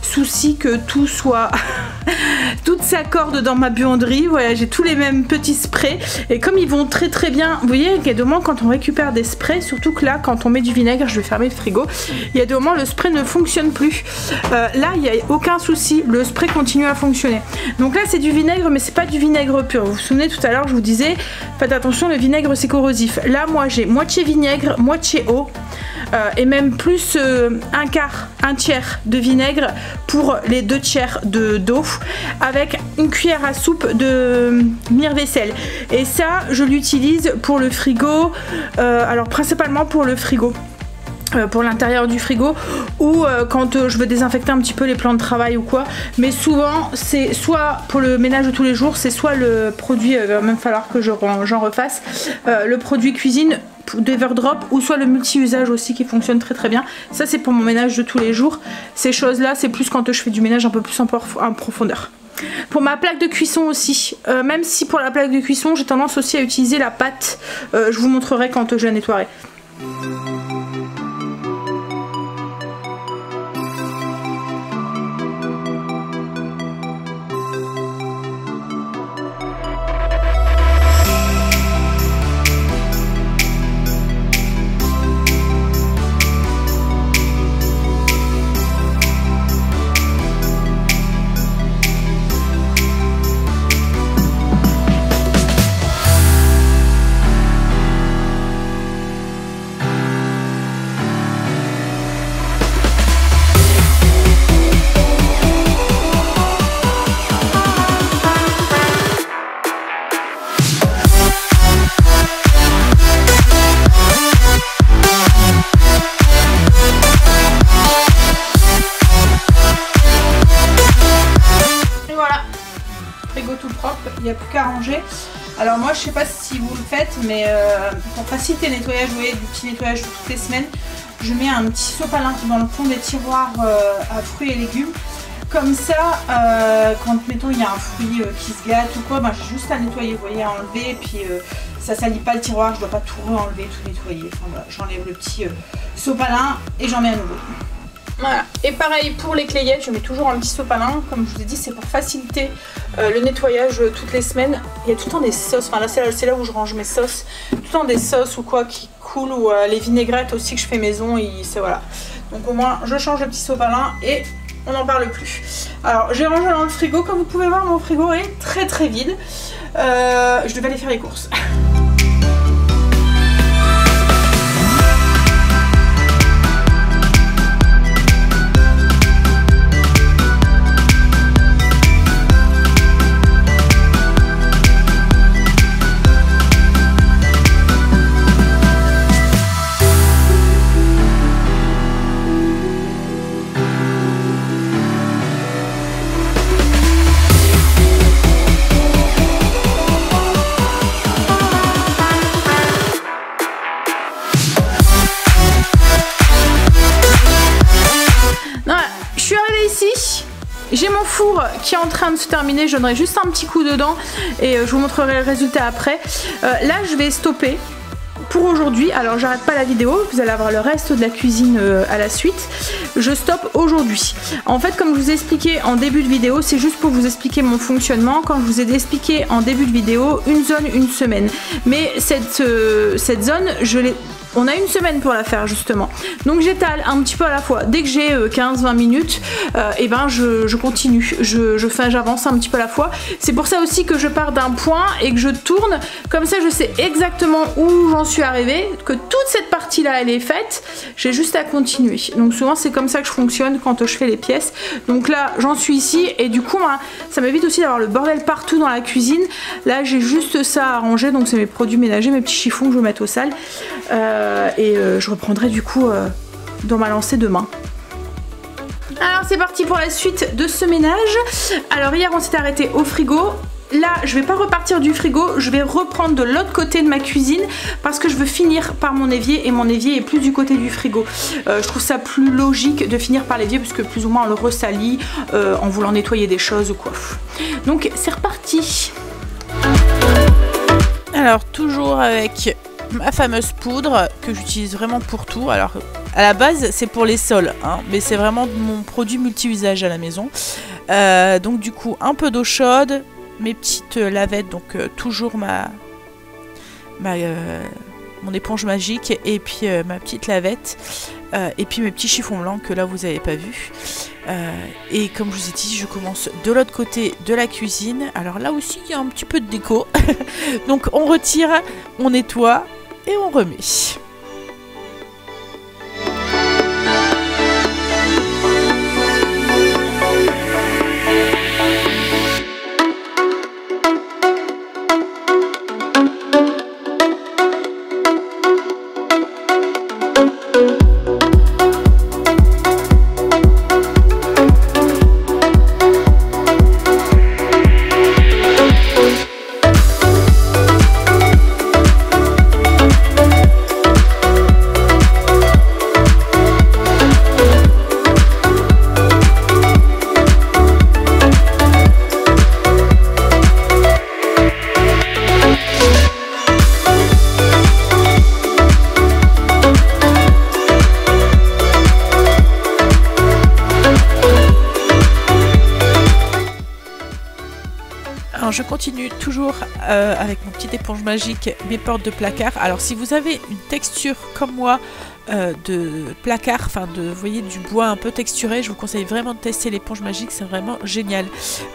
Speaker 1: souci que tout soit toute s'accorde dans ma buanderie. Voilà, j'ai tous les mêmes petits sprays et comme ils vont très très bien, vous voyez, il y a des moments quand on récupère des sprays, surtout que là quand on met du vinaigre, je vais fermer le frigo, il y a des moments le spray ne fonctionne plus. Là il n'y a aucun souci, le spray continue à fonctionner. Donc là c'est du vinaigre, mais c'est pas du vinaigre pur. Vous vous souvenez tout à l'heure je vous disais faites attention, le vinaigre c'est corrosif. Là moi j'ai moitié vinaigre, moitié eau, et même plus un tiers de vinaigre pour les 2 tiers d'eau, avec une cuillère à soupe de mire-vaisselle. Et ça je l'utilise pour le frigo, alors principalement pour le frigo, pour l'intérieur du frigo, ou quand je veux désinfecter un petit peu les plans de travail ou quoi, mais souvent c'est soit pour le ménage de tous les jours, c'est soit le produit, il va même falloir que j'en refasse, le produit cuisine d'Everdrop, ou soit le multi-usage aussi qui fonctionne très très bien. Ça c'est pour mon ménage de tous les jours. Ces choses là c'est plus quand je fais du ménage un peu plus en profondeur. Pour ma plaque de cuisson aussi, même si pour la plaque de cuisson j'ai tendance aussi à utiliser la pâte, je vous montrerai quand je la nettoierai. Il n'y a plus qu'à ranger. Alors moi je sais pas si vous le faites, mais pour faciliter le nettoyage, vous voyez, du petit nettoyage de toutes les semaines, je mets un petit sopalin dans le fond des tiroirs à fruits et légumes. Comme ça, quand mettons il y a un fruit qui se gâte ou quoi, j'ai juste à nettoyer, vous voyez, à enlever, et puis ça salit pas le tiroir, je dois pas tout re-enlever, tout nettoyer. Enfin voilà, j'enlève le petit sopalin et j'en mets à nouveau. Voilà, et pareil pour les clayettes, je mets toujours un petit sopalin, comme je vous ai dit, c'est pour faciliter le nettoyage toutes les semaines. Il y a tout le temps des sauces, enfin là c'est là où je range mes sauces, tout le temps des sauces ou quoi qui coulent, ou les vinaigrettes aussi que je fais maison, voilà. Donc au moins je change le petit sopalin et on n'en parle plus. Alors j'ai rangé dans le frigo, comme vous pouvez voir mon frigo est très très vide, je devais aller faire les courses. J'ai mon four qui est en train de se terminer, je donnerai juste un petit coup dedans et je vous montrerai le résultat après. Là je vais stopper pour aujourd'hui, alors j'arrête pas la vidéo, vous allez avoir le reste de la cuisine à la suite. Je stoppe aujourd'hui. En fait, comme je vous ai expliqué en début de vidéo, c'est juste pour vous expliquer mon fonctionnement. Quand je vous ai expliqué en début de vidéo, une zone, une semaine. Mais cette zone, on a une semaine pour la faire justement. Donc j'étale un petit peu à la fois. Dès que j'ai 15-20 minutes, et ben je continue. J'avance un petit peu à la fois. C'est pour ça aussi que je pars d'un point et que je tourne. Comme ça je sais exactement où j'en suis arrivée. Que toute cette partie là elle est faite. J'ai juste à continuer. Donc souvent c'est comme ça que je fonctionne quand je fais les pièces. Donc là j'en suis ici et du coup hein, ça m'évite aussi d'avoir le bordel partout dans la cuisine. Là j'ai juste ça à ranger. Donc c'est mes produits ménagers, mes petits chiffons que je vais mettre au sale. Je reprendrai du coup dans ma lancée demain. Alors c'est parti pour la suite de ce ménage. Alors hier on s'est arrêté au frigo. Là je vais pas repartir du frigo, je vais reprendre de l'autre côté de ma cuisine parce que je veux finir par mon évier et mon évier est plus du côté du frigo. Je trouve ça plus logique de finir par l'évier parce que plus ou moins on le ressalit en voulant nettoyer des choses ou quoi. Donc c'est reparti.
Speaker 2: Alors toujours avec ma fameuse poudre que j'utilise vraiment pour tout. Alors à la base c'est pour les sols hein, mais c'est vraiment mon produit multi-usage à la maison. Donc du coup un peu d'eau chaude, mes petites lavettes, donc toujours mon éponge magique et puis ma petite lavette et puis mes petits chiffons blancs que là vous n'avez pas vu. Et comme je vous ai dit, je commence de l'autre côté de la cuisine. Alors là aussi il y a un petit peu de déco. Donc on retire, on nettoie et on remet. Alors je continue toujours avec mon petite éponge magique, mes portes de placard. Alors si vous avez une texture comme moi de placard, enfin vous voyez du bois un peu texturé, je vous conseille vraiment de tester l'éponge magique, c'est vraiment génial.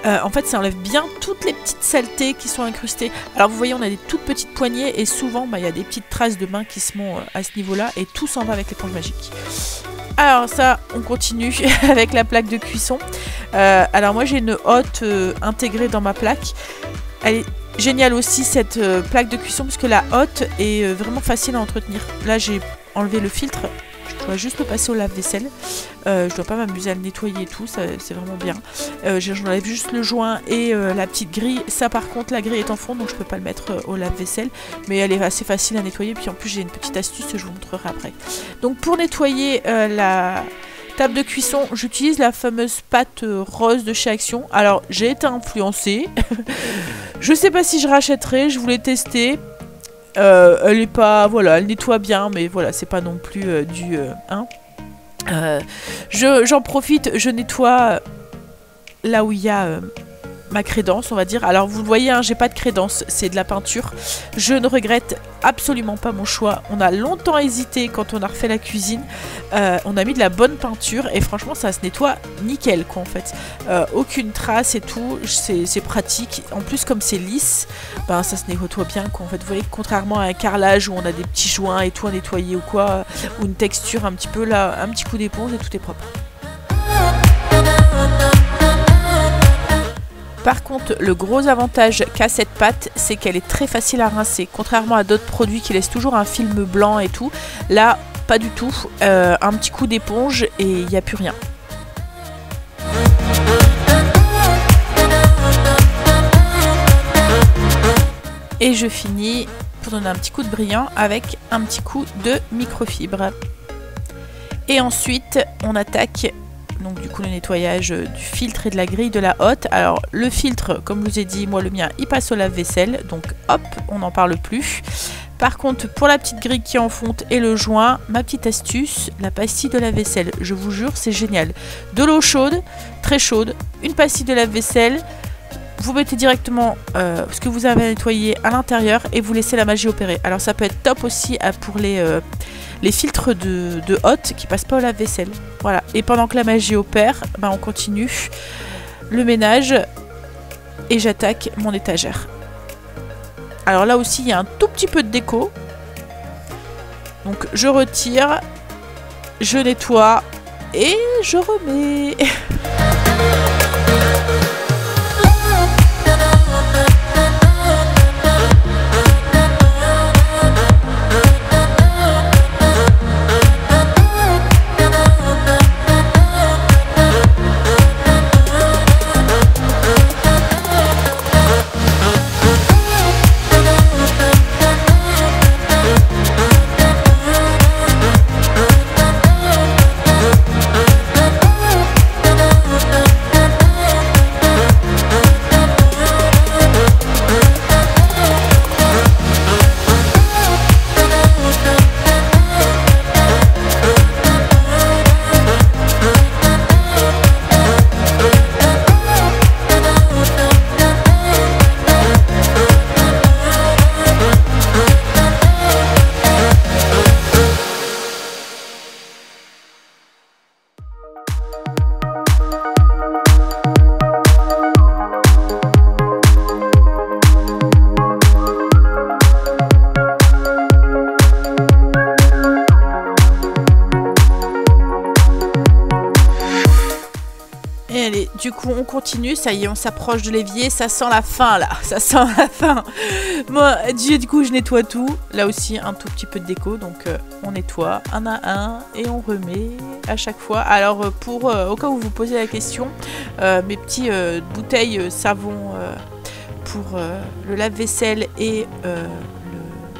Speaker 2: En fait ça enlève bien toutes les petites saletés qui sont incrustées. Alors vous voyez on a des toutes petites poignées et souvent il y a des petites traces de mains qui se montent à ce niveau là et tout s'en va avec l'éponge magique. Alors ça, on continue avec la plaque de cuisson. Alors moi j'ai une hotte intégrée dans ma plaque. Elle est géniale aussi cette plaque de cuisson parce que la hotte est vraiment facile à entretenir. Là j'ai enlevé le filtre, je dois juste le passer au lave-vaisselle. Je dois pas m'amuser à le nettoyer et tout, c'est vraiment bien. J'enlève juste le joint et la petite grille. Ça par contre la grille est en fond donc je peux pas le mettre au lave-vaisselle. Mais elle est assez facile à nettoyer. Puis en plus j'ai une petite astuce que je vous montrerai après. Donc pour nettoyer la table de cuisson, j'utilise la fameuse pâte rose de chez Action. Alors j'ai été influencée. Je sais pas si je rachèterai, je voulais tester. Elle est pas, voilà, elle nettoie bien, mais voilà, c'est pas non plus du J'en profite, je nettoie là où il y a ma crédence, on va dire. Alors vous le voyez, hein, j'ai pas de crédence, c'est de la peinture. Je ne regrette absolument pas mon choix. On a longtemps hésité quand on a refait la cuisine. On a mis de la bonne peinture et franchement ça se nettoie nickel quoi en fait. Aucune trace et tout, c'est pratique. En plus comme c'est lisse, ben, ça se nettoie bien quoi en fait. Vous voyez, contrairement à un carrelage où on a des petits joints et tout à nettoyer ou quoi, ou une texture un petit peu là, un petit coup d'éponge et tout est propre. Par contre, le gros avantage qu'a cette pâte, c'est qu'elle est très facile à rincer. Contrairement à d'autres produits qui laissent toujours un film blanc et tout, là, pas du tout. Un petit coup d'éponge et il n'y a plus rien. Et je finis, pour donner un petit coup de brillant, avec un petit coup de microfibre. Et ensuite, on attaque... Donc du coup le nettoyage du filtre et de la grille de la hotte. Alors le filtre, comme je vous ai dit, moi le mien il passe au lave-vaisselle. Donc hop, on n'en parle plus. Par contre pour la petite grille qui est en fonte et le joint, ma petite astuce, la pastille de lave-vaisselle. Je vous jure c'est génial. De l'eau chaude, très chaude, une pastille de lave-vaisselle. Vous mettez directement ce que vous avez nettoyé à l'intérieur et vous laissez la magie opérer. Alors ça peut être top aussi pour les filtres de hotte qui passent pas au lave-vaisselle. Voilà. Et pendant que la magie opère, ben on continue le ménage et j'attaque mon étagère. Alors là aussi, il y a un tout petit peu de déco. Donc je retire, je nettoie et je remets. Du coup, on continue. Ça y est, on s'approche de l'évier. Ça sent la fin, là. Ça sent la fin. Moi, du coup, je nettoie tout. Là aussi, un tout petit peu de déco. Donc, on nettoie un à un et on remet à chaque fois. Alors, au cas où vous vous posez la question, mes petits bouteilles savon pour le lave-vaisselle et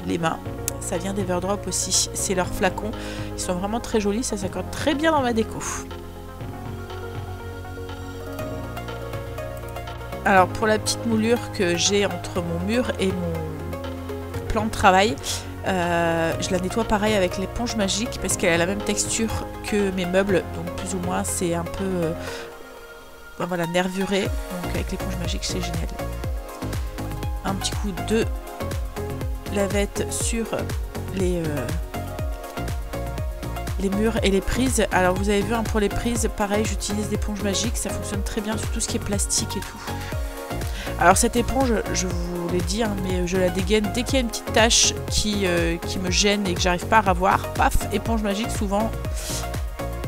Speaker 2: les mains, ça vient d'Everdrop aussi. C'est leurs flacons. Ils sont vraiment très jolis. Ça s'accorde très bien dans ma déco. Alors pour la petite moulure que j'ai entre mon mur et mon plan de travail, je la nettoie pareil avec l'éponge magique parce qu'elle a la même texture que mes meubles, donc plus ou moins c'est un peu voilà, nervuré, donc avec l'éponge magique c'est génial. Un petit coup de lavette sur les murs et les prises. Alors vous avez vu hein, pour les prises, pareil j'utilise l'éponge magique, ça fonctionne très bien sur tout ce qui est plastique et tout. Alors cette éponge, je vous l'ai dit, hein, mais je la dégaine dès qu'il y a une petite tache qui me gêne et que j'arrive pas à revoir. Paf, éponge magique, souvent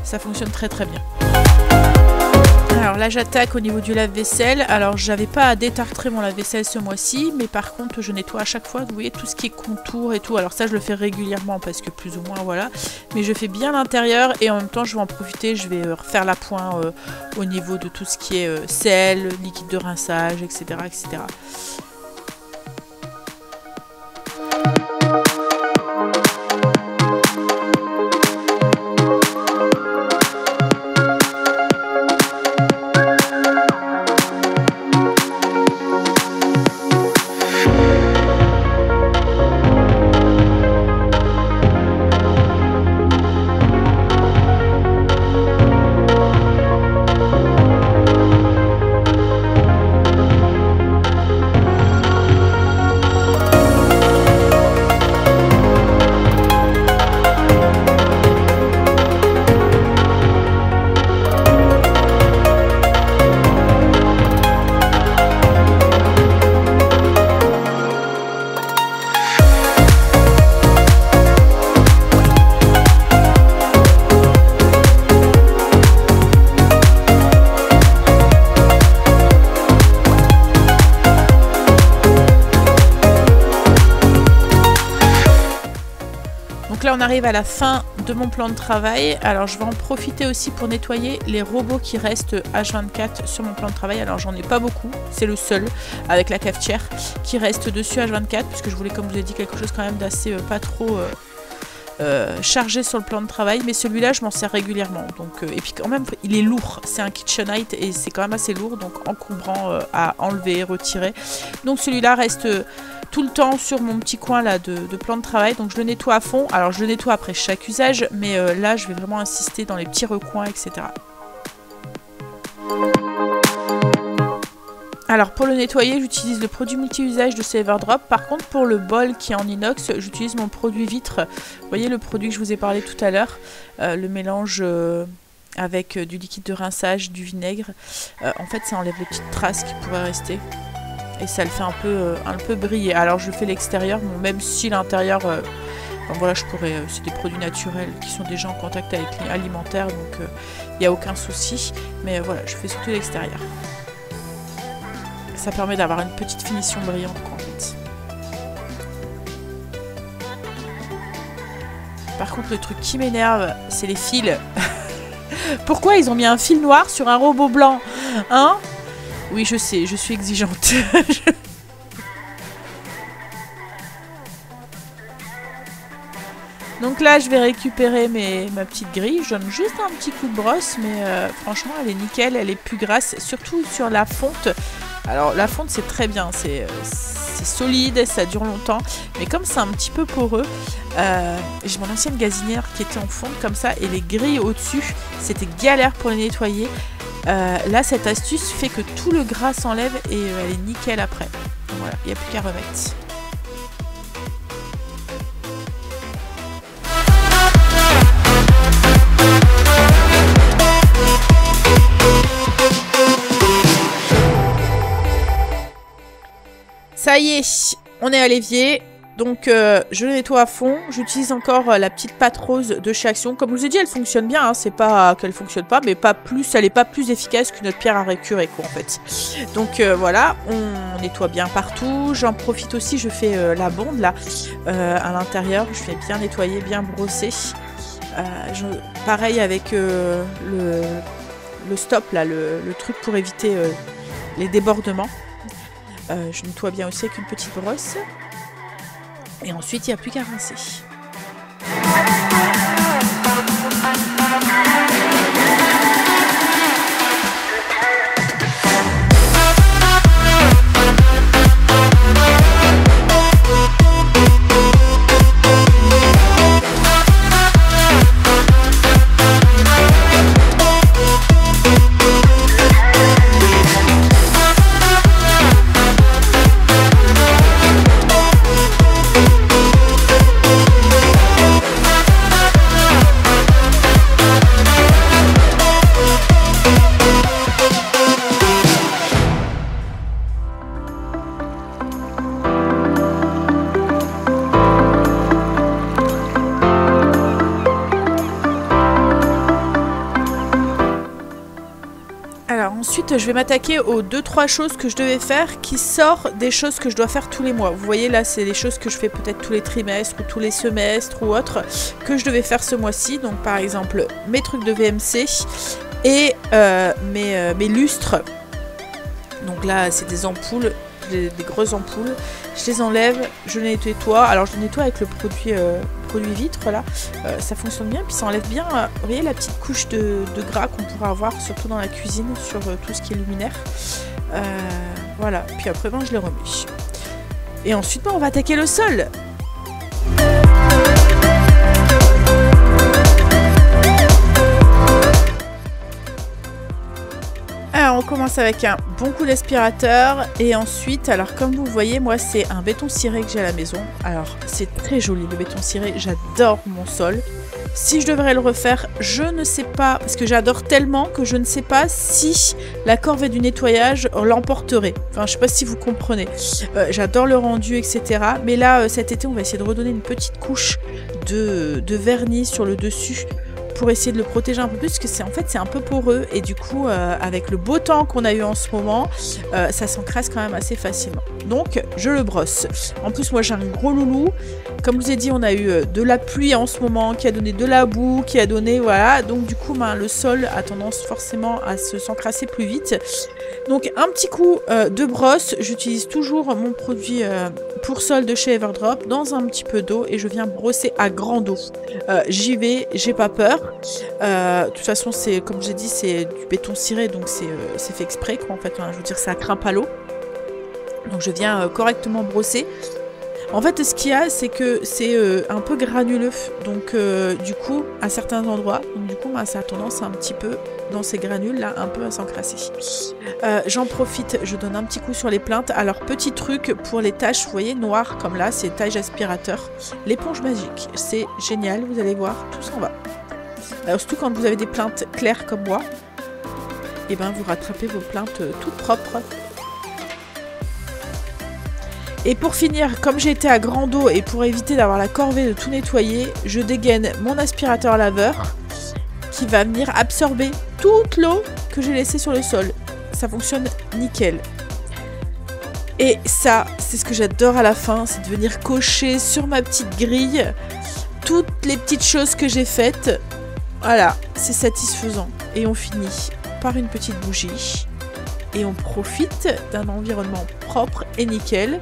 Speaker 2: ça fonctionne très très bien. Alors là j'attaque au niveau du lave-vaisselle. Alors j'avais pas à détartrer mon lave-vaisselle ce mois-ci, mais par contre je nettoie à chaque fois, vous voyez tout ce qui est contour et tout. Alors ça je le fais régulièrement parce que plus ou moins voilà, mais je fais bien l'intérieur et en même temps je vais en profiter, je vais refaire l'appoint au niveau de tout ce qui est sel, liquide de rinçage, etc. etc. arrive à la fin de mon plan de travail. Alors je vais en profiter aussi pour nettoyer les robots qui restent H24 sur mon plan de travail. Alors j'en ai pas beaucoup, c'est le seul avec la cafetière qui reste dessus H24 puisque je voulais, comme je vous ai dit, quelque chose quand même d'assez pas trop chargé sur le plan de travail, mais celui-là je m'en sers régulièrement, donc et puis quand même il est lourd, c'est un KitchenAid et c'est quand même assez lourd, donc encombrant à enlever, retirer, donc celui-là reste tout le temps sur mon petit coin là de plan de travail, donc je le nettoie à fond. Alors je le nettoie après chaque usage, mais là je vais vraiment insister dans les petits recoins, etc. Alors pour le nettoyer, j'utilise le produit multi-usage de chez Everdrop. Par contre pour le bol qui est en inox, j'utilise mon produit vitre. Vous voyez le produit que je vous ai parlé tout à l'heure, le mélange avec du liquide de rinçage, du vinaigre. En fait ça enlève les petites traces qui pourraient rester. Et ça le fait un peu briller. Alors je fais l'extérieur, bon, même si l'intérieur... Enfin, voilà, je pourrais, c'est des produits naturels qui sont déjà en contact avec l'alimentaire, donc il n'y a aucun souci. Mais voilà, je fais surtout l'extérieur. Ça permet d'avoir une petite finition brillante, quoi, en fait. Par contre, le truc qui m'énerve, c'est les fils. Pourquoi ils ont mis un fil noir sur un robot blanc? Hein? Oui, je sais, je suis exigeante. Donc là, je vais récupérer ma petite grille. Je donne juste un petit coup de brosse, mais franchement, elle est nickel, elle est plus grasse, surtout sur la fonte. Alors la fonte c'est très bien, c'est solide, ça dure longtemps, mais comme c'est un petit peu poreux, j'ai mon ancienne gazinière qui était en fonte comme ça, et les grilles au-dessus, c'était galère pour les nettoyer. Là cette astuce fait que tout le gras s'enlève et elle est nickel après. Donc voilà, il n'y a plus qu'à remettre. Ça y est, on est à l'évier, donc je le nettoie à fond. J'utilise encore la petite pâte rose de chez Action. Comme je vous ai dit, elle fonctionne bien, hein. C'est pas qu'elle fonctionne pas, mais pas plus, elle est pas plus efficace qu'une autre pierre à récurer, quoi, en fait. Donc voilà, on nettoie bien partout. J'en profite aussi, je fais la bonde là, à l'intérieur. Je fais bien nettoyer, bien brosser. Pareil avec le stop là, le truc pour éviter les débordements. Je nettoie bien aussi avec une petite brosse. Et ensuite, il n'y a plus qu'à rincer. Ensuite, je vais m'attaquer aux 2-3 choses que je devais faire qui sortent des choses que je dois faire tous les mois. Vous voyez là, c'est des choses que je fais peut-être tous les trimestres ou tous les semestres ou autres que je devais faire ce mois-ci. Donc par exemple, mes trucs de VMC et mes lustres. Donc là, c'est des ampoules, des grosses ampoules. Je les enlève, je les nettoie. Alors je les nettoie avec le produit vitre là, ça fonctionne bien, puis ça enlève bien, vous voyez la petite couche de gras qu'on pourra avoir surtout dans la cuisine sur tout ce qui est luminaire. Voilà, puis après je les remets. Et ensuite on va attaquer le sol. Alors on commence avec un bon coup d'aspirateur et ensuite, alors comme vous voyez, moi c'est un béton ciré que j'ai à la maison. Alors c'est très joli le béton ciré, j'adore mon sol. Si je devrais le refaire, je ne sais pas, parce que j'adore tellement que je ne sais pas si la corvée du nettoyage l'emporterait. Enfin je sais pas si vous comprenez. J'adore le rendu, etc. Mais là cet été on va essayer de redonner une petite couche de vernis sur le dessus, pour essayer de le protéger un peu plus, parce que c'est un peu poreux, et du coup avec le beau temps qu'on a eu en ce moment, ça s'encrasse quand même assez facilement. Donc je le brosse. En plus moi j'ai un gros loulou, Comme je vous ai dit, on a eu de la pluie en ce moment, qui a donné de la boue, qui a donné, voilà. Donc du coup, le sol a tendance forcément à s'encrasser plus vite. Donc un petit coup de brosse, j'utilise toujours mon produit pour sol de chez Everdrop dans un petit peu d'eau et je viens brosser à grande eau. J'y vais, j'ai pas peur. De toute façon, c'est comme j'ai dit, c'est du béton ciré, donc c'est fait exprès, quoi, en fait. Je veux dire, ça craint pas l'eau. Donc je viens correctement brosser. En fait, ce qu'il y a, c'est que c'est un peu granuleux. Donc du coup, à certains endroits, donc, du coup, ça a tendance un petit peu, dans ces granules là, un peu à s'encrasser. J'en profite, je donne un petit coup sur les plinthes. Alors petit truc pour les taches, vous voyez, noires comme là, c'est taille aspirateur. L'éponge magique, c'est génial, vous allez voir, tout s'en va. Alors surtout quand vous avez des plinthes claires comme moi, et ben vous rattrapez vos plinthes toutes propres. Et pour finir, comme j'ai été à grande eau et pour éviter d'avoir la corvée de tout nettoyer, je dégaine mon aspirateur laveur qui va venir absorber toute l'eau que j'ai laissée sur le sol. Ça fonctionne nickel. Et ça, c'est ce que j'adore à la fin, c'est de venir cocher sur ma petite grille toutes les petites choses que j'ai faites. Voilà, c'est satisfaisant. Et on finit par une petite bougie. Et on profite d'un environnement propre et nickel.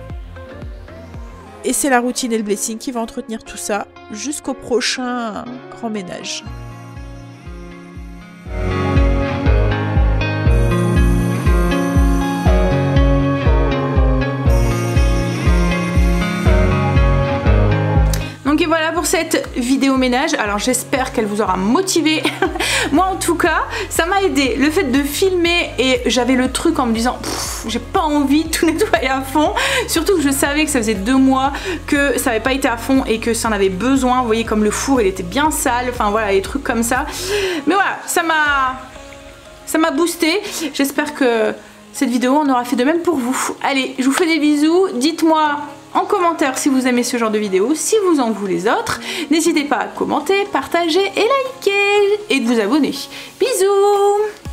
Speaker 2: Et c'est la routine et le blessing qui va entretenir tout ça jusqu'au prochain grand ménage.
Speaker 1: Donc et voilà pour cette vidéo ménage. Alors j'espère qu'elle vous aura motivé. Moi en tout cas, ça m'a aidé. Le fait de filmer et j'avais le truc en me disant j'ai pas envie de tout nettoyer à fond. Surtout que je savais que ça faisait 2 mois que ça n'avait pas été à fond et que ça en avait besoin. Vous voyez comme le four il était bien sale. Enfin voilà, des trucs comme ça. Mais voilà, ça m'a boosté. J'espère que cette vidéo en aura fait de même pour vous. Allez, je vous fais des bisous. Dites-moi en commentaire si vous aimez ce genre de vidéo, si vous en voulez les autres. N'hésitez pas à commenter, partager et liker et de vous abonner. Bisous!